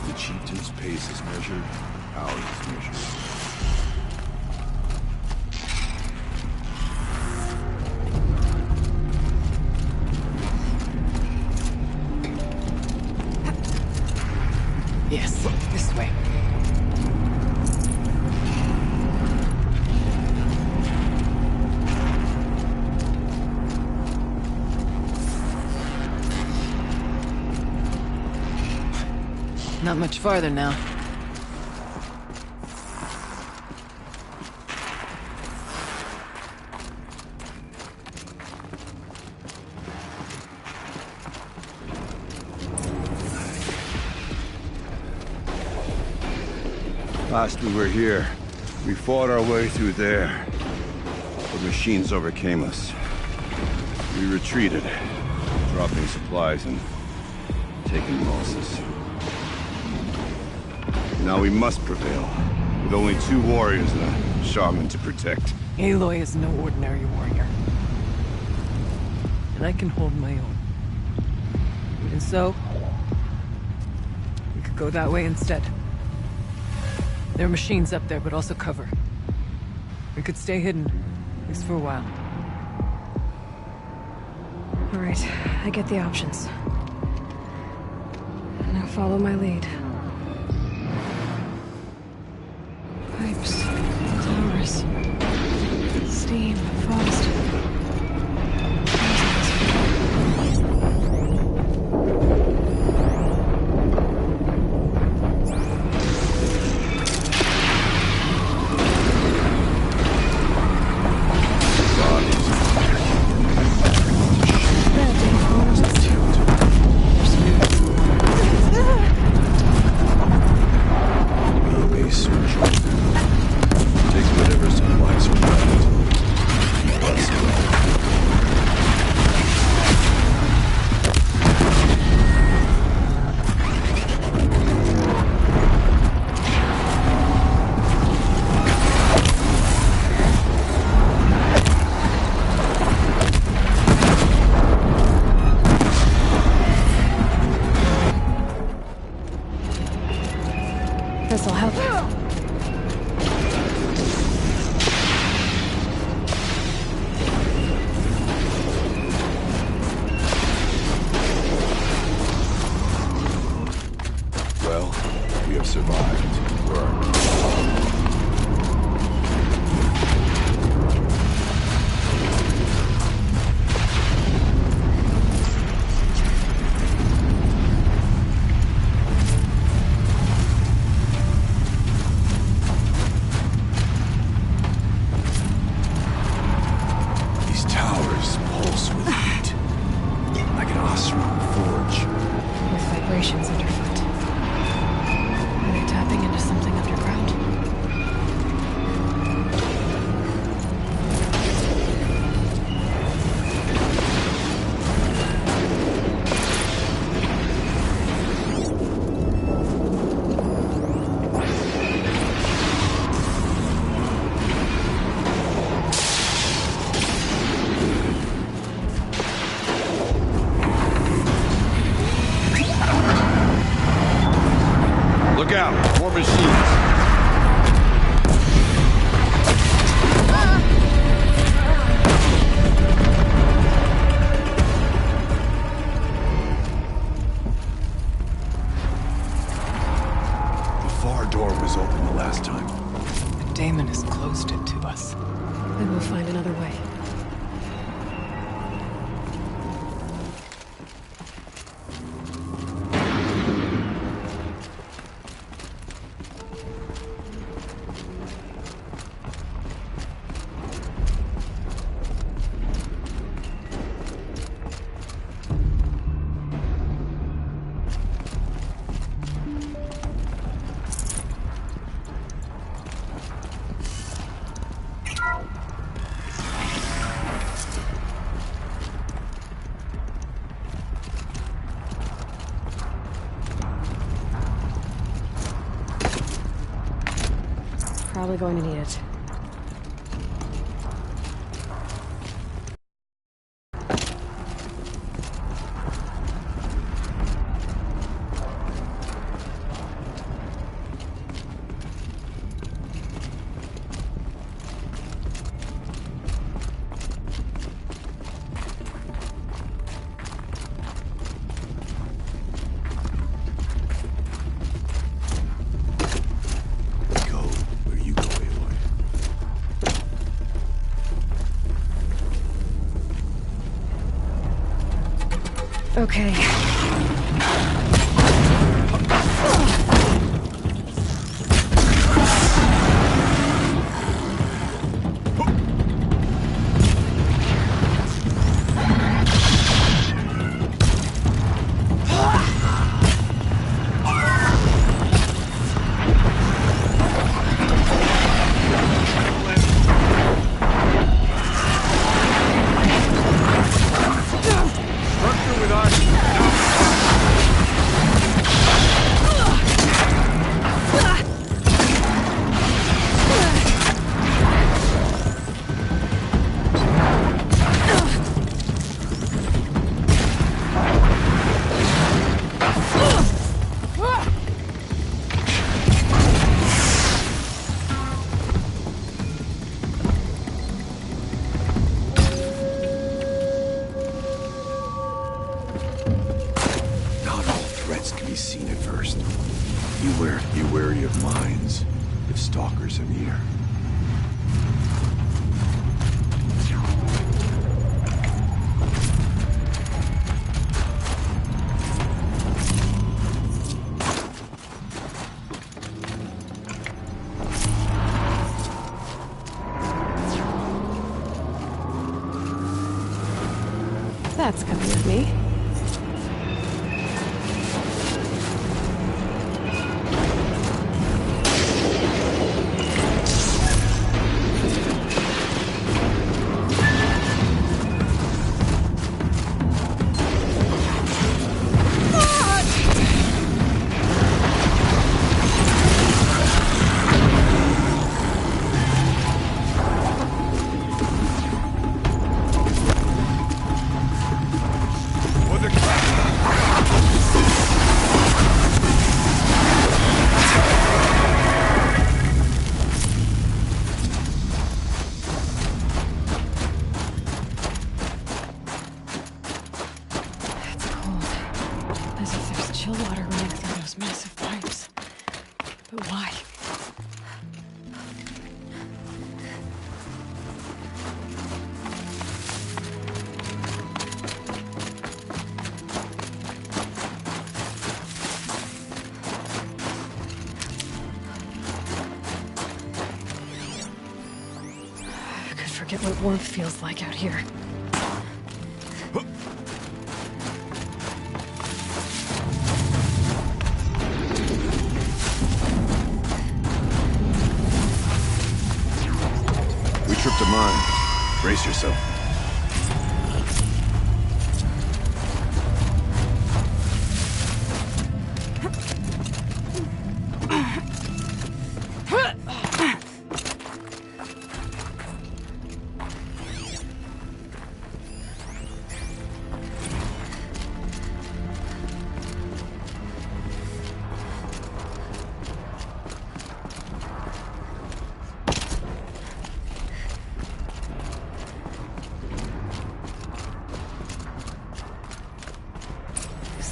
The chieftain's pace is measured, ours is measured. Yes, this way. Not much farther now. Last we were here, we fought our way through there. The machines overcame us. We retreated, dropping supplies and taking losses. Now we must prevail, with only 2 warriors and a shaman to protect. Aloy is no ordinary warrior. And I can hold my own. And so, we could go that way instead. There are machines up there, but also cover. We could stay hidden, at least for a while. All right, I get the options. Now follow my lead. Pipes, towers, steam, frost. This'll help. Well, we have survived. Where are we? These towers pulse with heat, like an Osram forge. With vibrations underfoot. Are they tapping into something underground? Look out! More machines! The far door was open the last time. The Daemon has closed it to us. Then we'll find another way. Probably going to need it. Go where you go, Aloy. Okay. Structure with arch. Not all threats can be seen at first. Be wary of mines, if stalkers are near. That's coming with me. those massive pipes. But why? I could forget what warmth feels like out here. Trip to mine. Brace yourself.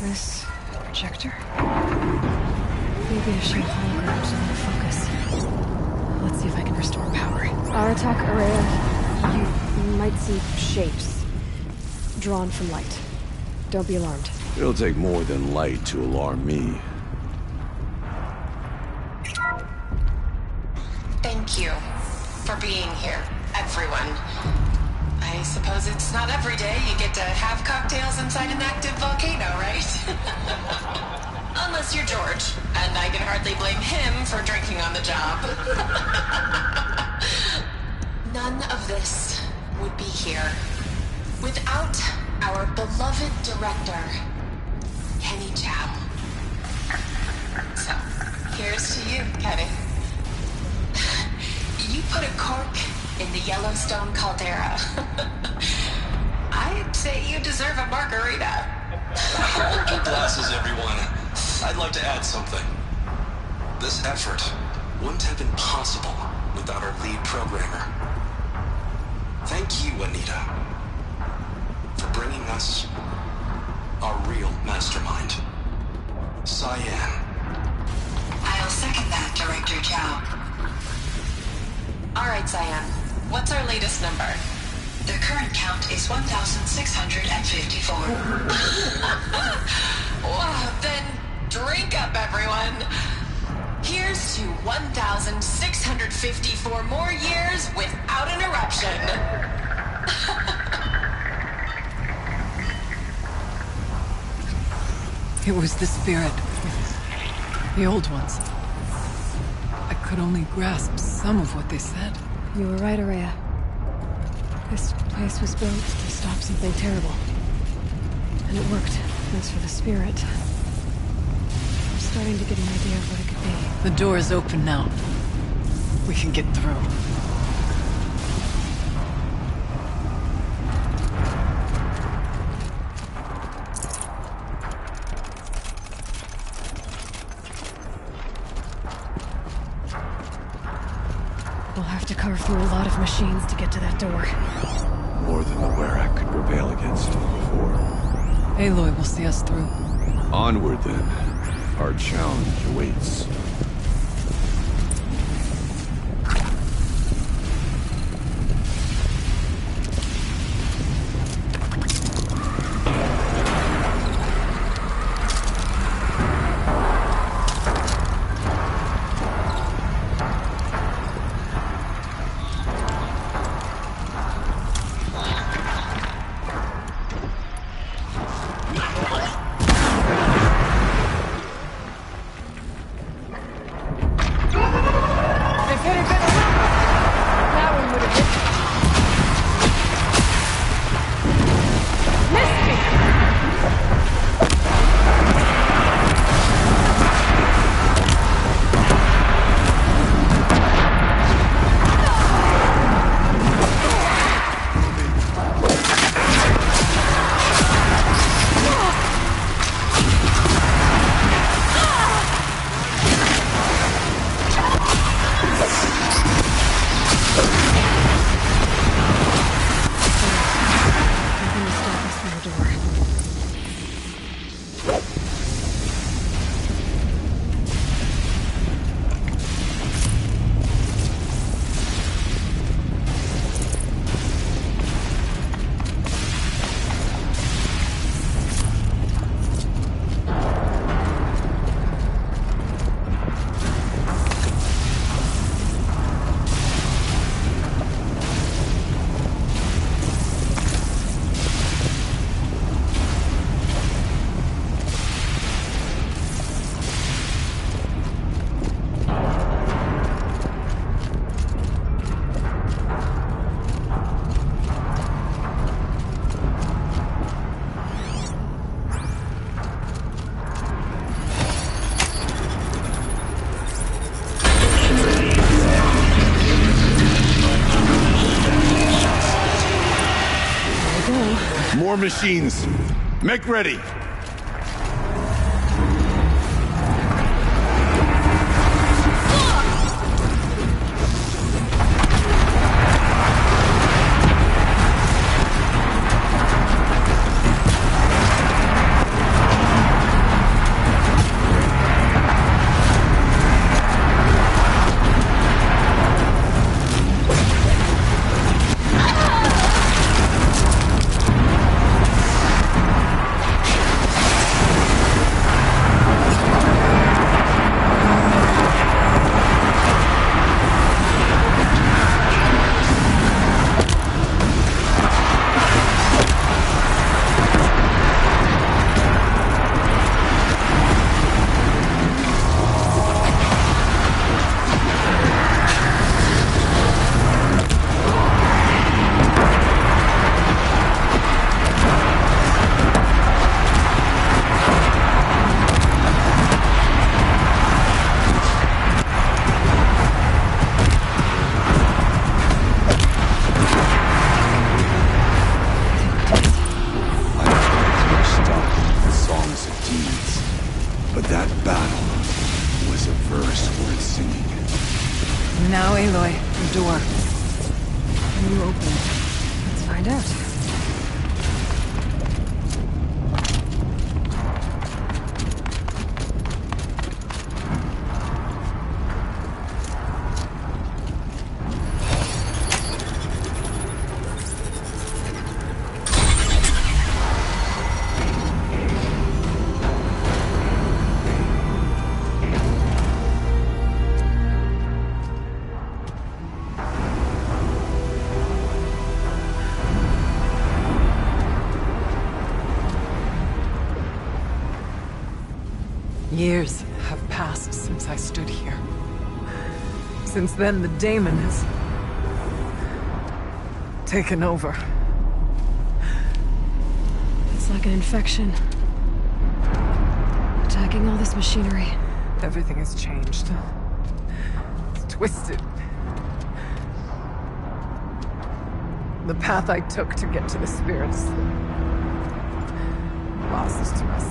This projector? Maybe I show holograms on the focus. Let's see if I can restore power. Aratak Area, you might see shapes drawn from light. Don't be alarmed. It'll take more than light to alarm me. Thank you for being here, everyone. I suppose it's not every day you get to have cocktails inside an active volcano, right? Unless you're George, and I can hardly blame him for drinking on the job. None of this would be here without our beloved director, Kenny Chow. So, here's to you, Kenny. You put a cork in the Yellowstone caldera. I'd say you deserve a margarita. Hold your glasses, everyone. I'd like to add something. This effort wouldn't have been possible without our lead programmer. Thank you, Anita, for bringing us our real mastermind, Cyan. I'll second that, Director Chow. All right, Cyan. What's our latest number? The current count is 1,654. Well, then drink up, everyone. Here's to 1,654 more years without interruption. It was the spirit. The old ones. I could only grasp some of what they said. You were right, Araya. This place was built to stop something terrible. And it worked. As for the spirit, I'm starting to get an idea of what it could be. The door is open now. We can get through. We'll have to carve through a lot of machines to get to that door. More than the Werak could prevail against before. Aloy will see us through. Onward, then. Our challenge awaits. machines. Make ready. Now, Aloy, the door. Can you open it? Let's find out. Years have passed since I stood here. Since then, the daemon has taken over. It's like an infection. Attacking all this machinery. Everything has changed. It's twisted. The path I took to get to the spirits losses to us.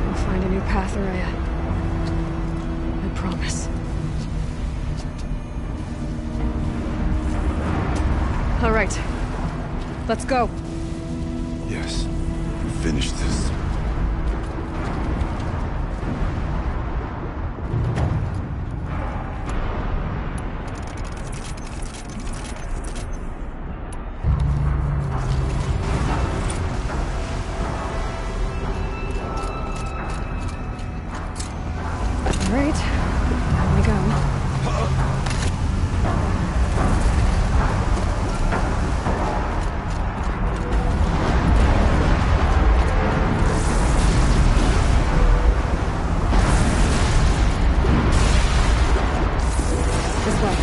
We'll find a new path, Araya. I promise. All right. Let's go. Yes. Finish this. All right. Here we go. This way.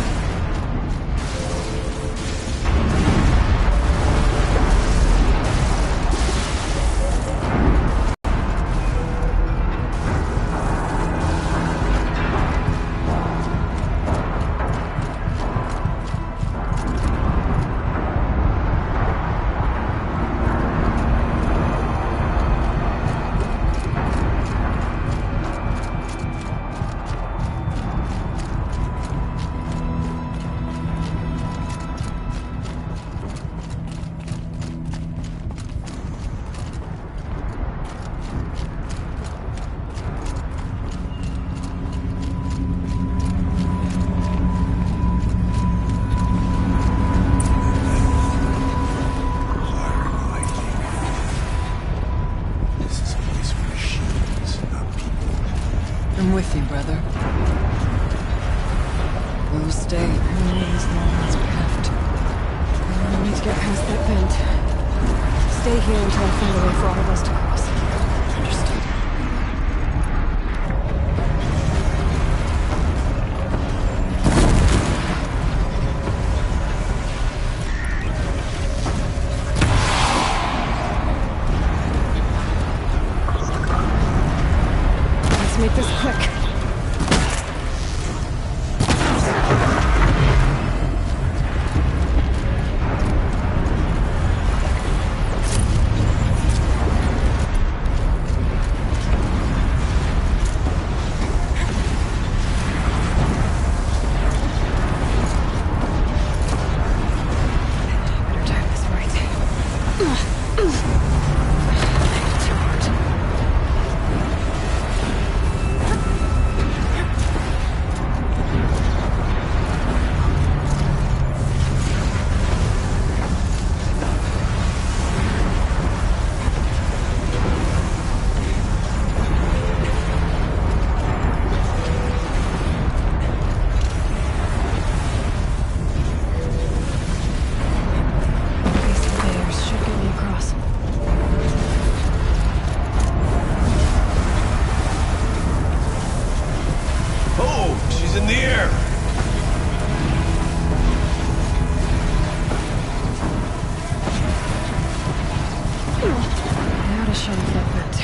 This is a place for machines, not people. I'm with you, brother. We'll stay as long as we have to. We need to get past that vent. Stay here until I find a way for all of us to cross. Understood. Let's make this quick. try to get up that.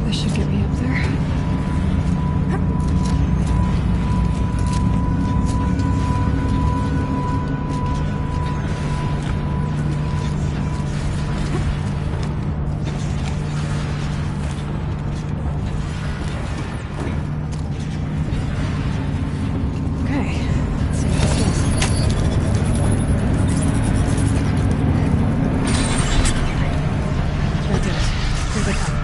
This should get me up there. Okay, let's see what this does. That did it. Here they come.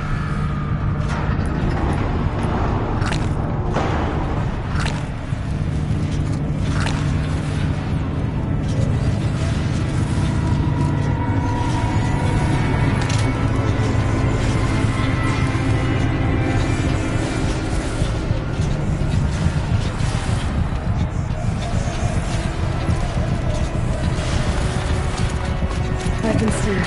I can see.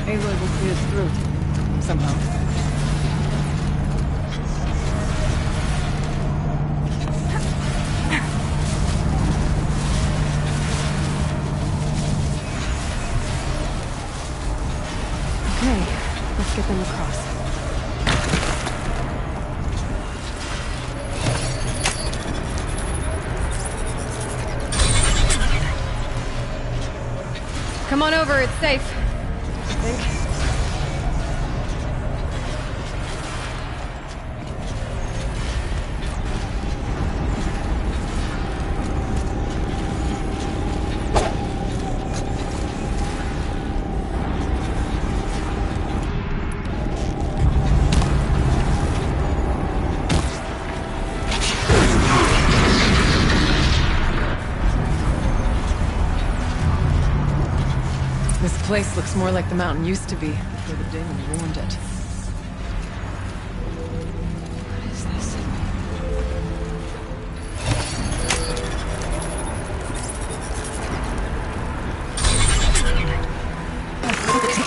Aloy will see us through. Somehow. Okay, let's get them across. Come on over, it's safe. I think. This place looks more like the mountain used to be before the demon ruined it. What is this?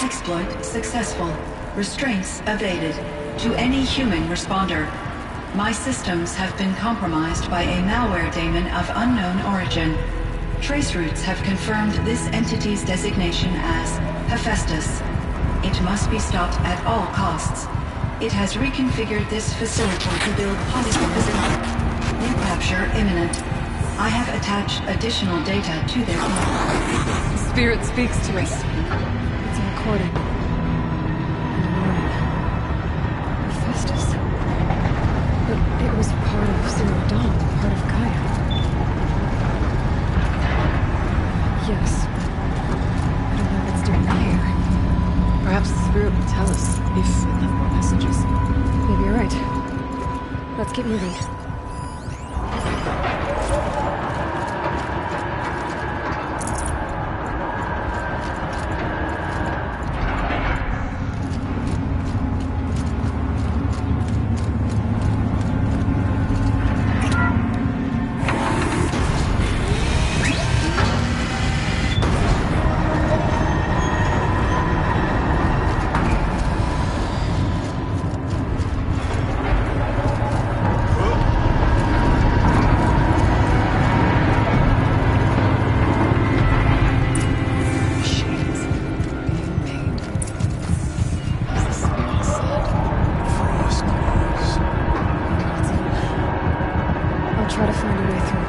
Exploit successful. Restraints evaded. To any human responder. My systems have been compromised by a malware daemon of unknown origin. Trace routes have confirmed this entity's designation as Hephaestus. It must be stopped at all costs. It has reconfigured this facility to build polyphysical. New capture imminent. I have attached additional data to their The spirit speaks to us. It's a recording. And a warning. Hephaestus. But it was part of Zero Dawn, part of Gaia. Yes. I don't know what's doing here. Perhaps the spirit will tell us if it left more messages. Maybe you're right. Let's keep moving. Try to find a way through.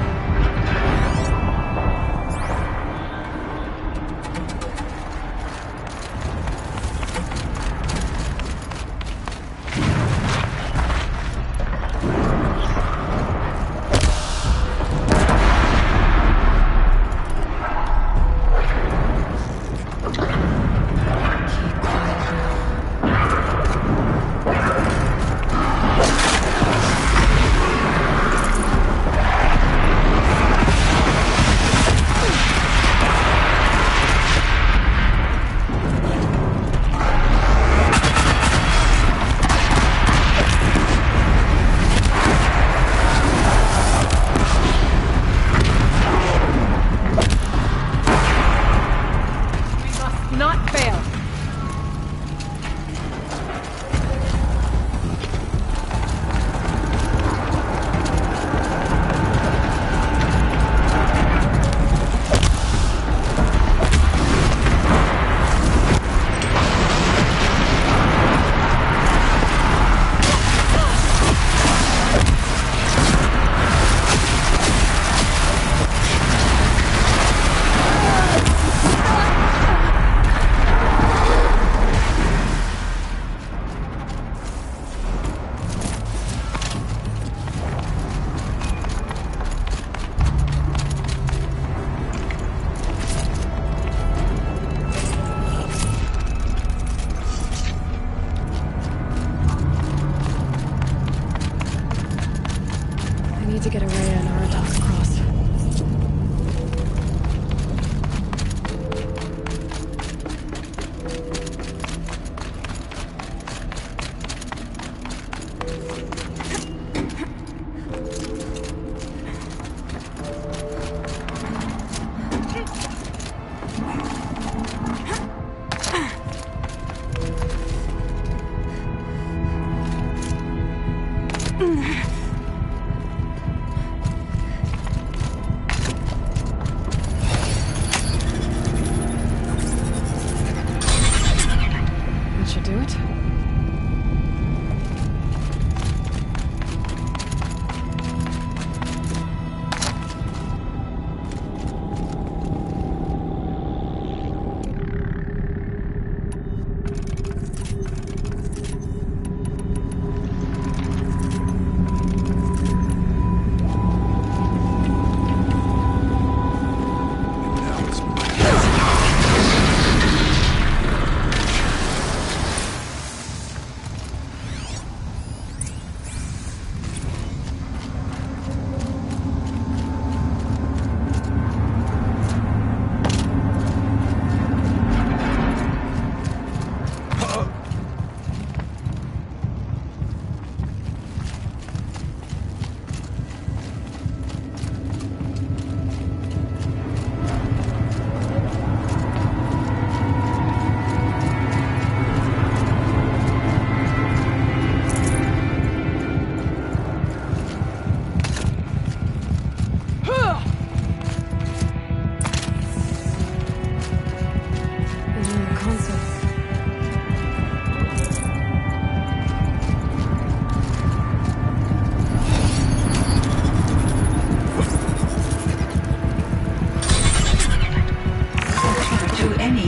need to get Araya and Aradox across.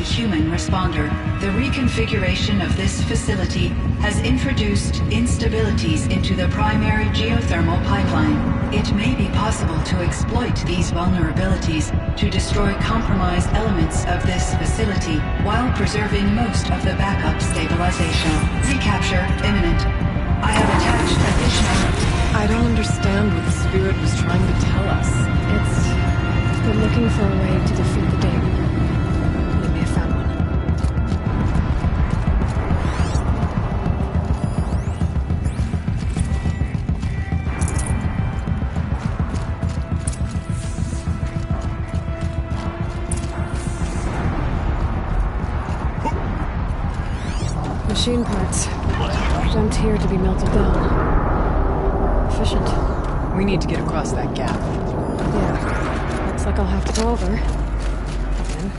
Human responder, the reconfiguration of this facility has introduced instabilities into the primary geothermal pipeline. It may be possible to exploit these vulnerabilities to destroy compromised elements of this facility while preserving most of the backup stabilization. Recapture imminent. I have attached additional... I don't understand what the Spirit was trying to tell us. They're looking for a way to defeat the Daemon. Machine parts. Dumped here to be melted down. Efficient. We need to get across that gap. Yeah. Looks like I'll have to go over. Again.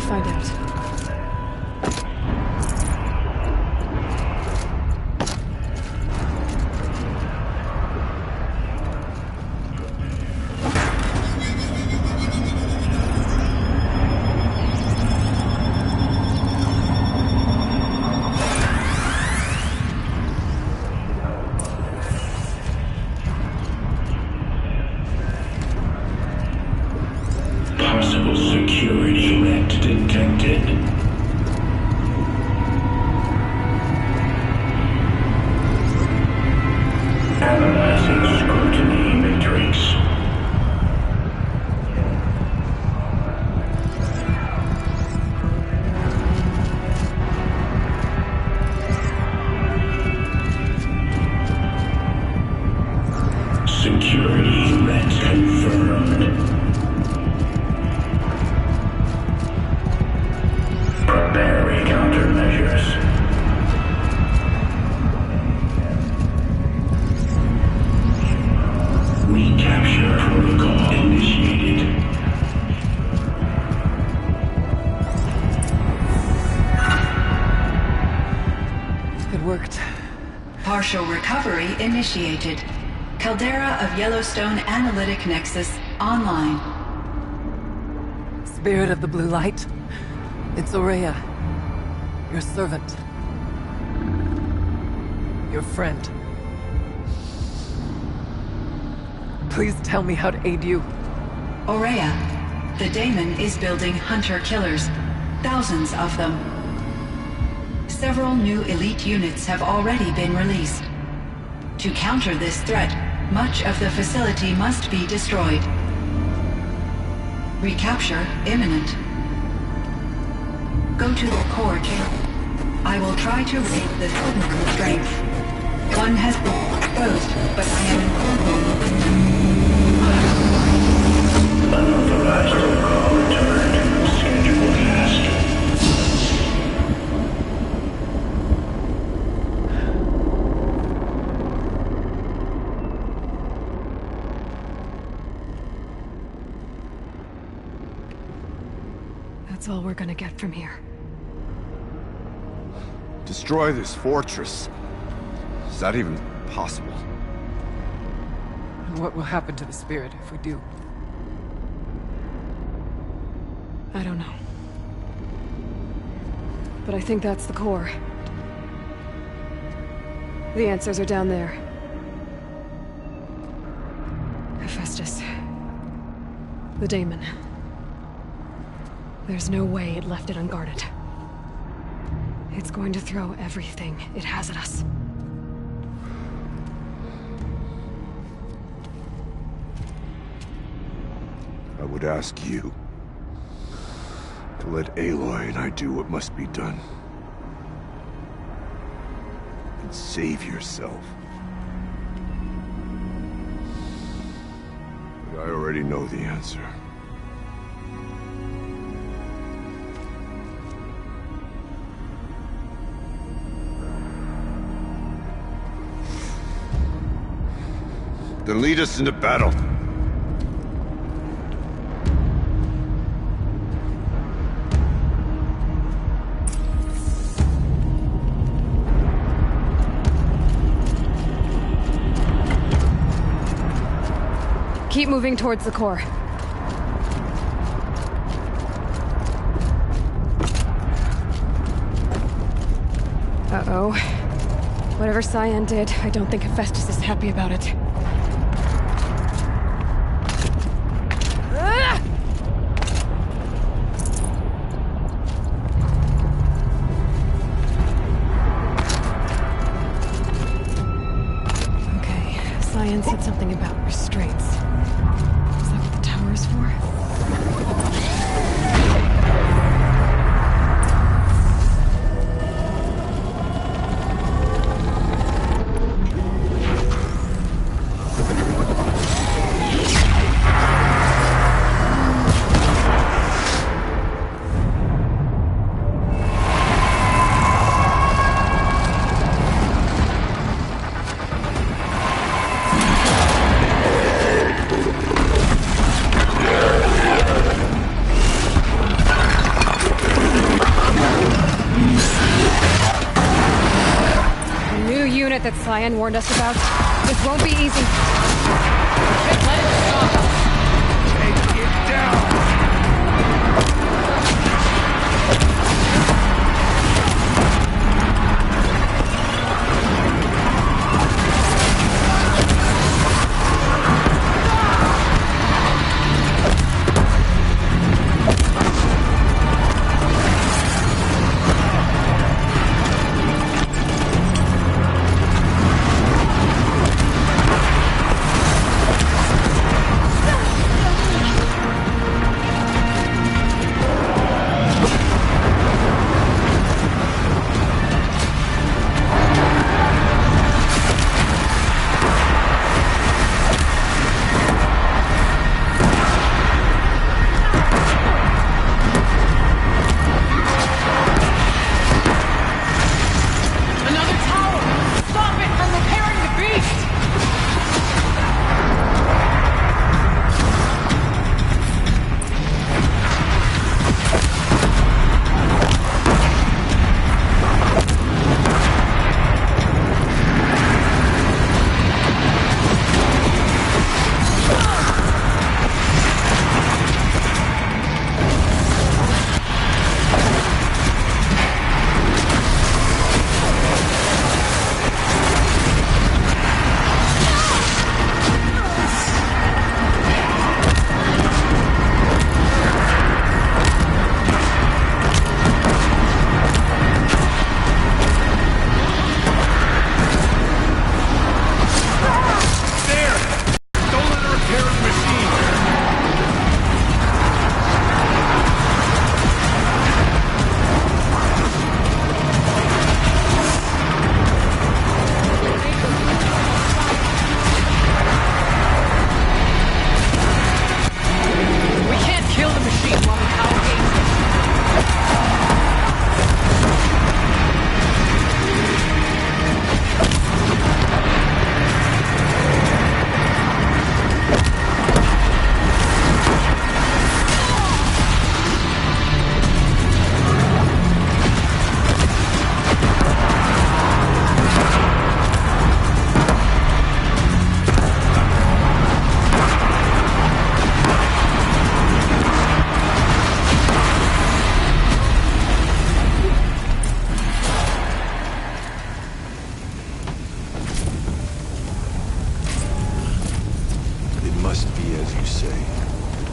find out. Possible security threat detected. Analyzing scrutiny matrix. Security threat confirmed. Preparing countermeasures. Recapture protocol initiated. It worked. Partial recovery initiated. Caldera of Yellowstone Analytic Nexus online. Spirit of the Blue Light. It's Aurea. Your servant. Your friend. Please tell me how to aid you. Aurea, the daemon is building hunter-killers. Thousands of them. Several new elite units have already been released. To counter this threat, much of the facility must be destroyed. Recapture imminent. Go to the core chamber. I will try to raid the technical strength. One has been exposed, but I am in Unauthorized protocol returned. Schedule task. That's all we're gonna get from here. Destroy this fortress. Is that even possible? And what will happen to the spirit if we do? I don't know. But I think that's the core. The answers are down there. Hephaestus. The daemon. There's no way it left it unguarded. It's going to throw everything it has at us. I would ask you to let Aloy and I do what must be done. And save yourself. But I already know the answer. Then lead us into battle. Keep moving towards the core. Uh-oh. Whatever Cyan did, I don't think Hephaestus is happy about it. Cyan said something about restraints. Is that what the tower is for? that Cyan warned us about? This won't be easy. Just let it stop. Take it down!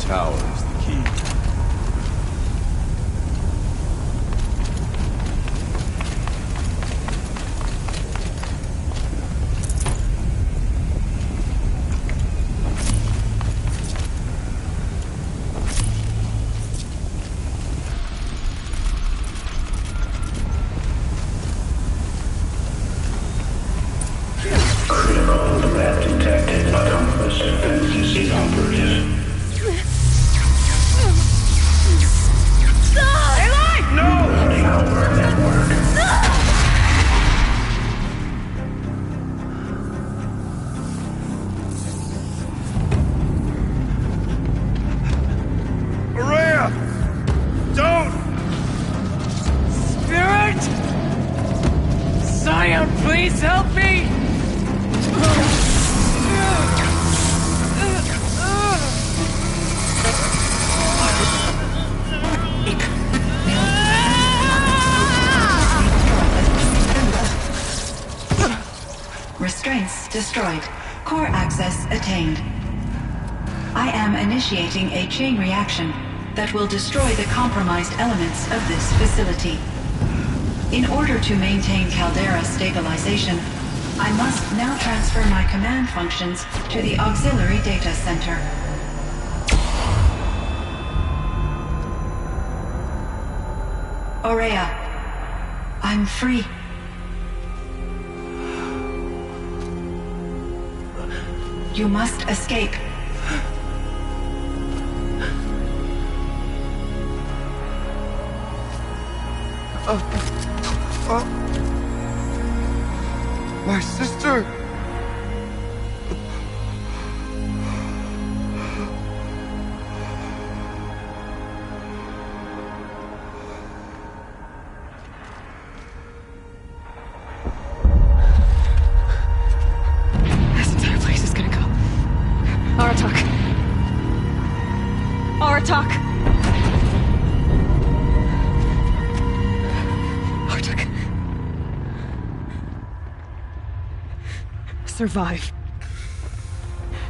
tower is the key. Critical threat detected. Autonomous defenses inoperative. Running our network. Maria! Don't! Spirit! Scion, please help me! Restraints destroyed. Core access attained. I am initiating a chain reaction that will destroy the compromised elements of this facility. In order to maintain Caldera stabilization, I must now transfer my command functions to the auxiliary data center. Aurea, I'm free. You must escape. My sister! survive.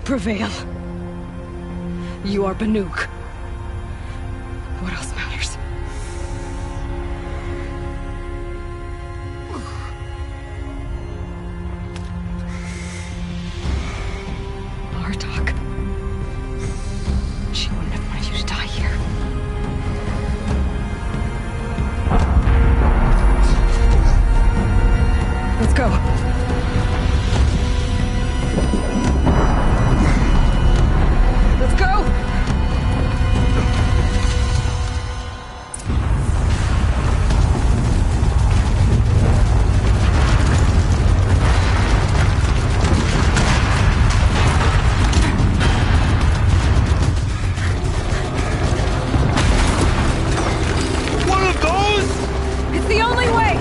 Prevail. You are Banuk. What else matters? Bartok. She wouldn't have wanted you to die here. Let's go. Let's go! One of those? It's the only way!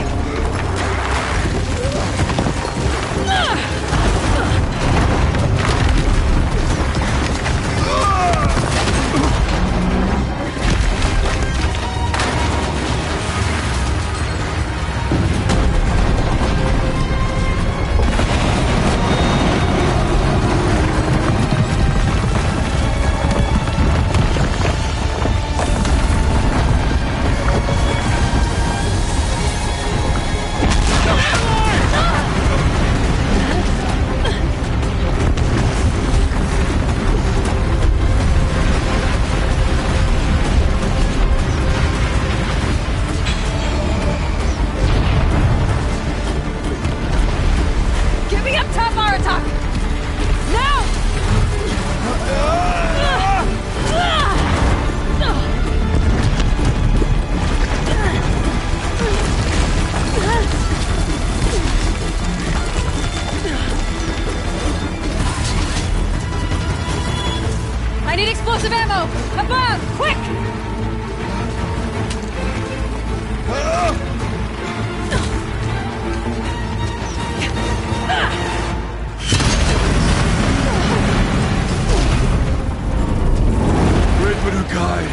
Get me up top, Aratak! Now! I need explosive ammo! Above! Quick! Great Manukai.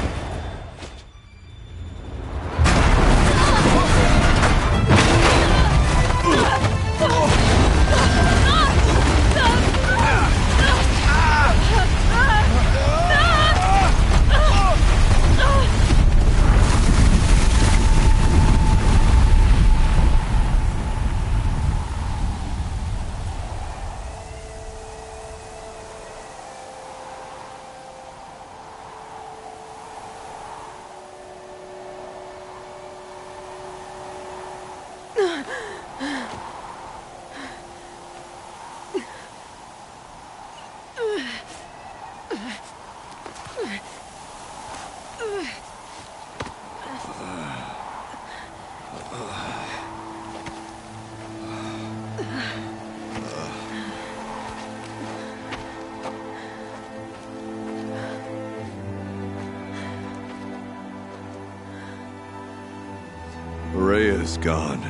Rhea is gone.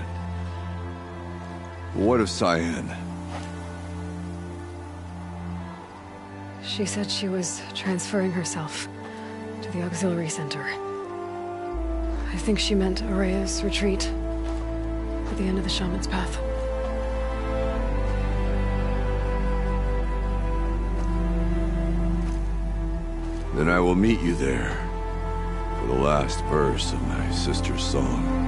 What of Cyan? She said she was transferring herself to the auxiliary center. I think she meant Araya's retreat at the end of the Shaman's Path. Then I will meet you there for the last verse of my sister's song.